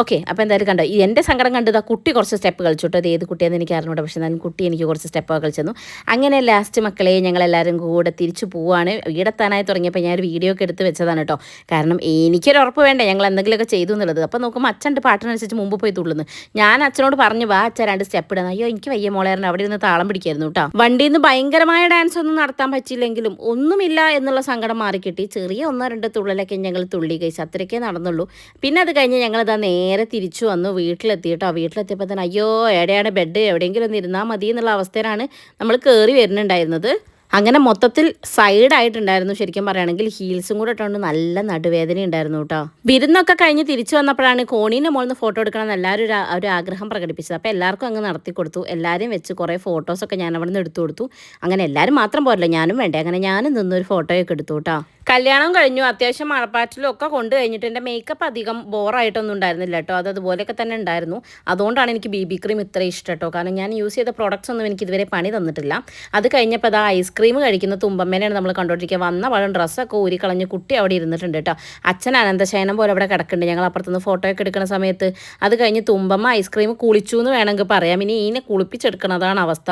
ഓക്കെ, അപ്പോൾ എന്തായാലും കണ്ടോ, എൻ്റെ സങ്കടം കണ്ടത് ആ കുട്ടി കുറച്ച് സ്റ്റെപ്പ് കളിച്ചു. അത് ഏത് കുട്ടിയാണെന്ന് എനിക്ക് അറിഞ്ഞൂടാ, പക്ഷേ എന്നാലും കുട്ടി എനിക്ക് കുറച്ച് സ്റ്റെപ്പൊക്കെ കളിച്ചു തന്നു. അങ്ങനെ ലാസ്റ്റ് മക്കളെ ഞങ്ങളെല്ലാവരും കൂടെ തിരിച്ചു പോവുകയാണ്. വീടെത്താനായി തുടങ്ങിയപ്പോൾ ഞാനൊരു വീഡിയോ ഒക്കെ എടുത്ത് വെച്ചതാണ് കേട്ടോ. കാരണം എനിക്കൊരു ഉറപ്പ് വേണ്ടേ ഞങ്ങൾ എന്തെങ്കിലുമൊക്കെ ചെയ്തു എന്നുള്ളത്. അപ്പോൾ നോക്കുമ്പോൾ അച്ഛൻ്റെ പാട്ടിനനുസരിച്ച് മുമ്പ് പോയി തുള്ളുന്നു. ഞാൻ അച്ഛനോട് പറഞ്ഞു, വാ അച്ഛൻ 2 സ്റ്റെപ്പ് ഇടുന്നു. അയ്യോ എനിക്ക് വയ്യ മോളായിരുന്നു, അവിടെ ഇരുന്ന് താളം പിടിക്കായിരുന്നു കേട്ടോ. വണ്ടിയിൽ നിന്ന് ഭയങ്കരമായ ഡാൻസ് ഒന്നും നടത്താൻ പറ്റിയില്ലെങ്കിലും ഒന്നുമില്ല എന്നുള്ള സങ്കടം മാറിക്കിട്ടി. ചെറിയ 1-2 തുള്ളലൊക്കെ ഞങ്ങൾ തുള്ളി കഴിച്ച്, അത്രയ്ക്കേ നടന്നുള്ളൂ. പിന്നെ അത് കഴിഞ്ഞ് ഞങ്ങളിതാ നേരെ തിരിച്ചു വന്നു, വീട്ടിലെത്തി കേട്ടോ. വീട്ടിലെത്തിയപ്പോൾ തന്നെ അയ്യോ എവിടെയാണ് ബെഡ്, എവിടെയെങ്കിലും ഒന്ന് ഇരുന്നാൽ മതി എന്നുള്ള അവസ്ഥയിലാണ് നമ്മൾ കയറി വരുന്നുണ്ടായിരുന്നത്. അങ്ങനെ മൊത്തത്തിൽ സൈഡായിട്ടുണ്ടായിരുന്നു. ശരിക്കും പറയുകയാണെങ്കിൽ ഹീൽസും കൂടെ ഇട്ടുകൊണ്ട് നല്ല നടുവേദന ഉണ്ടായിരുന്നു കേട്ടോ. വിരുന്നൊക്കെ കഴിഞ്ഞ് തിരിച്ചു വന്നപ്പോഴാണ് കോണീൻ്റെ മുകളിൽ നിന്ന് ഫോട്ടോ എടുക്കണം എന്ന് എല്ലാവരും ഒരു ആഗ്രഹം പ്രകടിപ്പിച്ചത്. അപ്പോൾ എല്ലാവർക്കും അങ്ങ് നടത്തി കൊടുത്തു. എല്ലാവരും വെച്ച് കുറേ ഫോട്ടോസൊക്കെ ഞാൻ അവിടെ നിന്ന് എടുത്തു കൊടുത്തു. അങ്ങനെ എല്ലാവരും മാത്രം പോരല്ലോ, ഞാനും വേണ്ടേ. അങ്ങനെ ഞാനും നിന്നൊരു ഫോട്ടോയൊക്കെ എടുത്തു കേട്ടോ. കല്യാണം കഴിഞ്ഞു, അത്യാവശ്യം മഴപ്പാറ്റിലും ഒക്കെ കൊണ്ട് കഴിഞ്ഞിട്ട് എൻ്റെ മേക്കപ്പ് അധികം ബോറായിട്ടൊന്നും ഉണ്ടായിരുന്നില്ല കേട്ടോ. അതുപോലെയൊക്കെ തന്നെ ഉണ്ടായിരുന്നു. അതുകൊണ്ടാണ് എനിക്ക് BB ക്രീം ഇത്ര ഇഷ്ടം കേട്ടോ. കാരണം ഞാൻ യൂസ് ചെയ്ത പ്രോഡക്റ്റ്സ് ഒന്നും എനിക്ക് ഇതുവരെ പണി തന്നിട്ടില്ല. അത് കഴിഞ്ഞപ്പോൾ അത് ഐസ്ക്രീം കഴിക്കുന്ന തുമ്പമ്മേനെയാണ് നമ്മൾ കണ്ടുകൊണ്ടിരിക്കുക. വന്ന പഴം ഡ്രസ്സൊക്കെ ഊരിക്കളഞ്ഞ് കുട്ടി അവിടെ ഇരുന്നിട്ടുണ്ട് കേട്ടോ. അച്ഛൻ അനന്തശയനം പോലെ അവിടെ കിടക്കുന്നുണ്ട്. ഞങ്ങൾ അപ്പുറത്തുനിന്ന് ഫോട്ടോയൊക്കെ എടുക്കുന്ന സമയത്ത്. അത് കഴിഞ്ഞ് തുമ്പമ്മ ഐസ്ക്രീം കുളിച്ചു എന്ന് വേണമെങ്കിൽ പറയാം. ഇനി ഇതിനെ കുളിപ്പിച്ചെടുക്കണതാണ് അവസ്ഥ.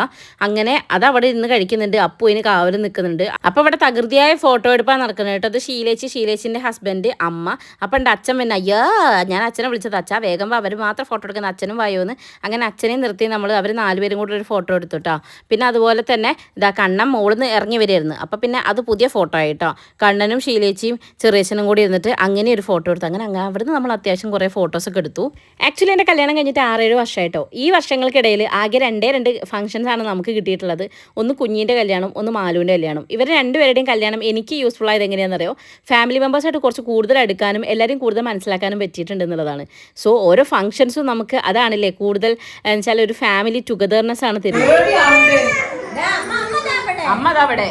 അങ്ങനെ അത് അവിടെ ഇരുന്ന് കഴിക്കുന്നുണ്ട്. അപ്പു ഇതിന് കാവൽ നിൽക്കുന്നുണ്ട്. അപ്പോൾ ഇവിടെ തകൃതിയായ ഫോട്ടോ എടുപ്പാൻ നടക്കുന്നത് കേട്ടോ. അത് ഷീലേച്ചിൻ്റെ ഹസ്ബൻഡ്, അമ്മ. അപ്പം എൻ്റെ അച്ഛൻ പിന്നെ അയ്യോ, ഞാൻ അച്ഛനെ വിളിച്ചത്, അച്ഛാ വേഗം അവർ മാത്രം ഫോട്ടോ എടുക്കുന്ന, അച്ഛനും വായോന്ന്. അങ്ങനെ അച്ഛനെയും നിർത്തി അവർ 4 പേരും കൂടി ഒരു ഫോട്ടോ എടുത്തു കേട്ടോ. പിന്നെ അതുപോലെ തന്നെ ഇതാ കണ്ണൻ മുകളിൽ നിന്ന് ഇറങ്ങി വരുമായിരുന്നു. അപ്പോൾ പിന്നെ അത് പുതിയ ഫോട്ടോ ആയിട്ടോ. കണ്ണനും ഷീലേച്ചിയും ചെറിയച്ഛനും കൂടി ഇരുന്നിട്ട് അങ്ങനെ ഒരു ഫോട്ടോ എടുത്തു. അങ്ങനെ അവിടുന്ന് നമ്മൾ അത്യാവശ്യം കുറേ ഫോട്ടോസൊക്കെ എടുത്തു. ആക്ച്വലി എൻ്റെ കല്യാണം കഴിഞ്ഞിട്ട് 6-7 വർഷമായിട്ടോ. ഈ വർഷങ്ങൾക്കിടയിൽ ആകെ 2 ഫംഗ്ഷൻസ് ആണ് നമുക്ക് കിട്ടിയിട്ടുള്ളത്. ഒന്ന് കുഞ്ഞിൻ്റെ കല്യാണം, ഒന്ന് മാലുവിൻ്റെ കല്യാണം. ഇവർ രണ്ടുപേരുടെയും കല്യാണം എനിക്ക് യൂസ്ഫുൾ ആയത് എങ്ങനെയാണെന്നറിയോ, ഫാമിലി മെമ്പേഴ്സായിട്ട് കുറച്ച് കൂടുതൽ എടുക്കാനും എല്ലാവരും കൂടുതൽ മനസ്സിലാക്കാനും പറ്റിയിട്ടുണ്ട് എന്നുള്ളതാണ്. സോ ഓരോ ഫംഗ്ഷൻസും നമുക്ക് അതാണല്ലേ കൂടുതൽ എന്നുവെച്ചാൽ ഒരു ഫാമിലി ടുഗദർനെസ് ആണ് തരുന്നത്. അമ്മ അതവിടെ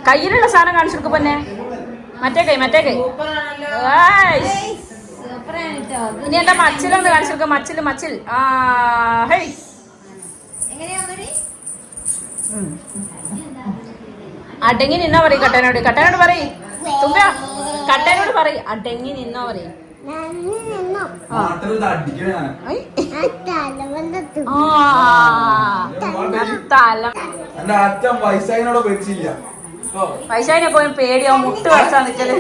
കയ്യിലുള്ള സാധനം കാണിച്ചു കൊടുക്കും. പിന്നെ മറ്റേ കൈ ഇനി എന്റെ മച്ചിലൊന്ന് കാണിച്ചു കൊടുക്കും. മച്ചിൽ ഹേയ് അടങ്ങി നിന്നാ പറയും കട്ടനോട് പറയും തുമ്പ, കട്ടനോട് പറയും അടങ്ങി നിന്നാ പറയും. പൈസനെ പോയി പേടിയാവും, മുട്ട് വച്ചാ നിക്കല്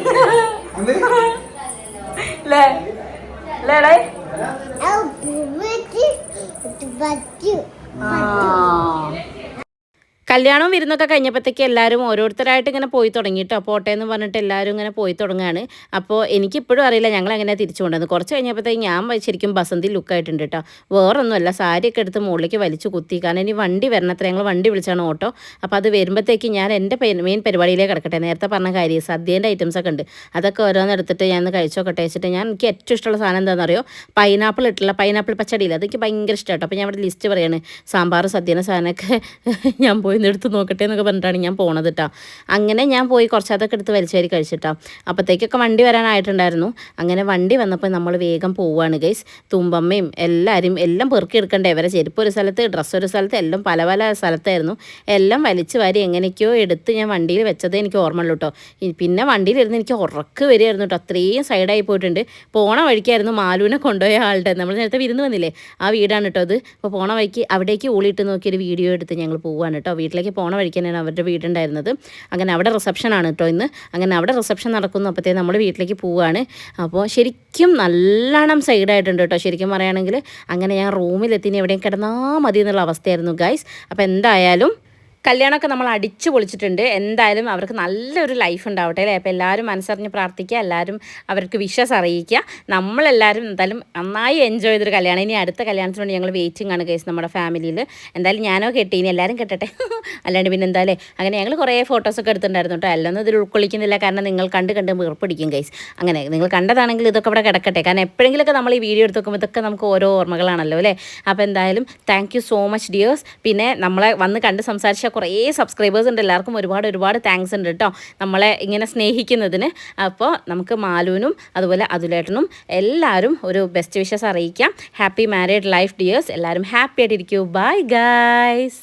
കല്യാണവും വിരുന്നൊക്കെ കഴിഞ്ഞപ്പോഴത്തേക്ക് എല്ലാവരും ഓരോരുത്തരായിട്ട് ഇങ്ങനെ പോയി തുടങ്ങി കേട്ടോ. പോട്ടെ എന്ന് പറഞ്ഞിട്ട് എല്ലാവരും ഇങ്ങനെ പോയി തുടങ്ങുകയാണ്. അപ്പോൾ എനിക്കിപ്പോഴും അറിയില്ല ഞങ്ങൾ എങ്ങനെ തിരിച്ചു കൊണ്ടുവന്നത്. കുറച്ച് കഴിഞ്ഞപ്പോഴത്തേക്ക് ഞാൻ ശരിക്കും ബസന്തി ലുക്കായിട്ടുണ്ട് കേട്ടോ. വേറൊന്നുമല്ല, സാരിയൊക്കെ എടുത്ത് മുകളിലേക്ക് വലിച്ചു കുത്തി. കാരണം ഇനി വണ്ടി വരണത്ര ഞങ്ങൾ വണ്ടി വിളിച്ചാണ് ഓട്ടോ. അപ്പോൾ അത് വരുമ്പോഴത്തേക്ക് ഞാൻ എൻ്റെ മെയിൻ പരിപാടിയിലേക്ക് കിടക്കട്ടെ. നേരത്തെ പറഞ്ഞ കാര്യം സദ്യേൻ്റെ ഐറ്റംസൊക്കെ ഉണ്ട്, അതൊക്കെ ഓരോന്ന് എടുത്തിട്ട് ഞാൻ കഴിച്ചോക്കട്ടെ വെച്ചിട്ട്. എനിക്ക് ഏറ്റവും ഇഷ്ടമുള്ള സാധനം എന്താണെന്നറിയോ, പൈനാപ്പിൾ പച്ചടിയില്ല, അതെനിക്ക് ഭയങ്കര ഇഷ്ടം കേട്ടോ. അപ്പോൾ ഞാൻ ഇവിടെ ലിസ്റ്റ് പറയാണ്, സാമ്പാർ സദ്യേൻ്റെ സാധനമൊക്കെ ഞാൻ പോയി എടുത്ത് നോക്കട്ടെ എന്നൊക്കെ പറഞ്ഞിട്ടാണ് ഞാൻ പോണത് കേട്ടോ. അങ്ങനെ ഞാൻ പോയി കുറച്ച് അതൊക്കെ എടുത്ത് വലിച്ചേരി കഴിച്ചിട്ടാ. അപ്പോഴത്തേക്കൊക്കെ വണ്ടി വരാനായിട്ടുണ്ടായിരുന്നു. അങ്ങനെ വണ്ടി വന്നപ്പോൾ നമ്മൾ വേഗം പോവുകയാണ് ഗൈസ്. തുമ്പമ്മയും എല്ലാം പെറുക്കി എടുക്കണ്ടേ. ഇവരെ ചെരുപ്പ് ഒരു സ്ഥലത്ത്, ഡ്രസ്സ് ഒരു സ്ഥലത്ത്, എല്ലാം പല സ്ഥലത്തായിരുന്നു. എല്ലാം വലിച്ചു വാരി എങ്ങനെയൊക്കെയോ എടുത്ത് ഞാൻ വണ്ടിയിൽ വെച്ചതേ എനിക്ക് ഓർമ്മയുള്ളൂ കേട്ടോ. പിന്നെ വണ്ടിയിലിരുന്ന് എനിക്ക് ഉറക്ക് വരികയായിരുന്നു കേട്ടോ. അത്രയും സൈഡായി പോയിട്ടുണ്ട്. പോണ വഴിക്കായിരുന്നു മാലുവിനെ കൊണ്ടുപോയ ആളുടെ, നമ്മൾ നേരത്തെ വിരുന്ന് വന്നില്ലേ, ആ വീടാണ് കേട്ടോ അത്. അപ്പോൾ പോണ വഴിക്ക് അവിടേക്ക് ഊളിയിട്ട് നോക്കിയൊരു വീഡിയോ എടുത്ത് ഞങ്ങൾ പോവുകയാണ് കേട്ടോ. വീട്ടിലേക്ക് പോണ വഴിക്ക് തന്നെയാണ് അവരുടെ വീടുണ്ടായിരുന്നത്. അങ്ങനെ അവിടെ റിസപ്ഷനാണ് കേട്ടോ ഇന്ന്. അങ്ങനെ അവിടെ റിസപ്ഷൻ നടക്കുന്നു. അപ്പോഴത്തേക്ക് നമ്മൾ വീട്ടിലേക്ക് പോവുകയാണ്. അപ്പോൾ ശരിക്കും നല്ലോണം സൈഡായിട്ടുണ്ട് കേട്ടോ. ശരിക്കും പറയുകയാണെങ്കിൽ അങ്ങനെ ഞാൻ റൂമിലെത്തിന് എവിടെയും കിടന്നാൽ മതി എന്നുള്ള അവസ്ഥയായിരുന്നു ഗൈസ്. അപ്പോൾ എന്തായാലും കല്യാണമൊക്കെ നമ്മൾ അടിച്ചു പൊളിച്ചിട്ടുണ്ട്. എന്തായാലും അവർക്ക് നല്ലൊരു ലൈഫ് ഉണ്ടാവട്ടെ അല്ലേ. അപ്പോൾ എല്ലാവരും മനസ്സറിഞ്ഞ് പ്രാർത്ഥിക്കുക, എല്ലാവരും അവർക്ക് വിശ്വാസം അറിയിക്കുക. നമ്മളെല്ലാവരും എന്തായാലും നന്നായി എൻജോയ് ചെയ്തൊരു കല്യാണം. ഇനി അടുത്ത കല്യാണത്തിന് വേണ്ടി ഞങ്ങൾ വെയിറ്റിംഗ് ആണ് കേസ് നമ്മുടെ ഫാമിലിയിൽ. എന്തായാലും ഞാനോ കെട്ടി, ഇനി എല്ലാവരും കെട്ടട്ടെ, അല്ലാണ്ട് പിന്നെ എന്തായാലും. അങ്ങനെ ഞങ്ങൾ കുറേ ഫോട്ടോസൊക്കെ എടുത്തിട്ടുണ്ടായിരുന്നു കേട്ടോ. എല്ലാം ഇതിൽ ഉൾക്കൊള്ളിക്കുന്നില്ല, കാരണം നിങ്ങൾ കണ്ട് വീർപ്പിടിക്കും ഗൈസ്. അങ്ങനെ നിങ്ങൾ കണ്ടതാണെങ്കിൽ ഇതൊക്കെ ഇവിടെ കിടക്കട്ടെ, കാരണം എപ്പോഴെങ്കിലുമൊക്കെ നമ്മൾ ഈ വീഡിയോ എടുത്ത് നോക്കുമ്പോൾ ഇതൊക്കെ നമുക്ക് ഓരോ ഓർമ്മകളാണല്ലോ അല്ലേ. അപ്പോൾ എന്തായാലും thank you so much dears. പിന്നെ നമ്മളെ വന്ന് കണ്ട് സംസാരിച്ച കുറേ സബ്സ്ക്രൈബേഴ്സ് ഉണ്ട്. എല്ലാവർക്കും ഒരുപാട് താങ്ക്സ് ഉണ്ട് കേട്ടോ നമ്മളെ ഇങ്ങനെ സ്നേഹിക്കുന്നതിന്. അപ്പോൾ നമുക്ക് മാലുവിനും അതുപോലെ അതുലേട്ടനും എല്ലാവരും ഒരു ബെസ്റ്റ് വിഷസ് അറിയിക്കാം. Happy married life dears. എല്ലാവരും ഹാപ്പി ആയിട്ടിരിക്കൂ. Bye guys.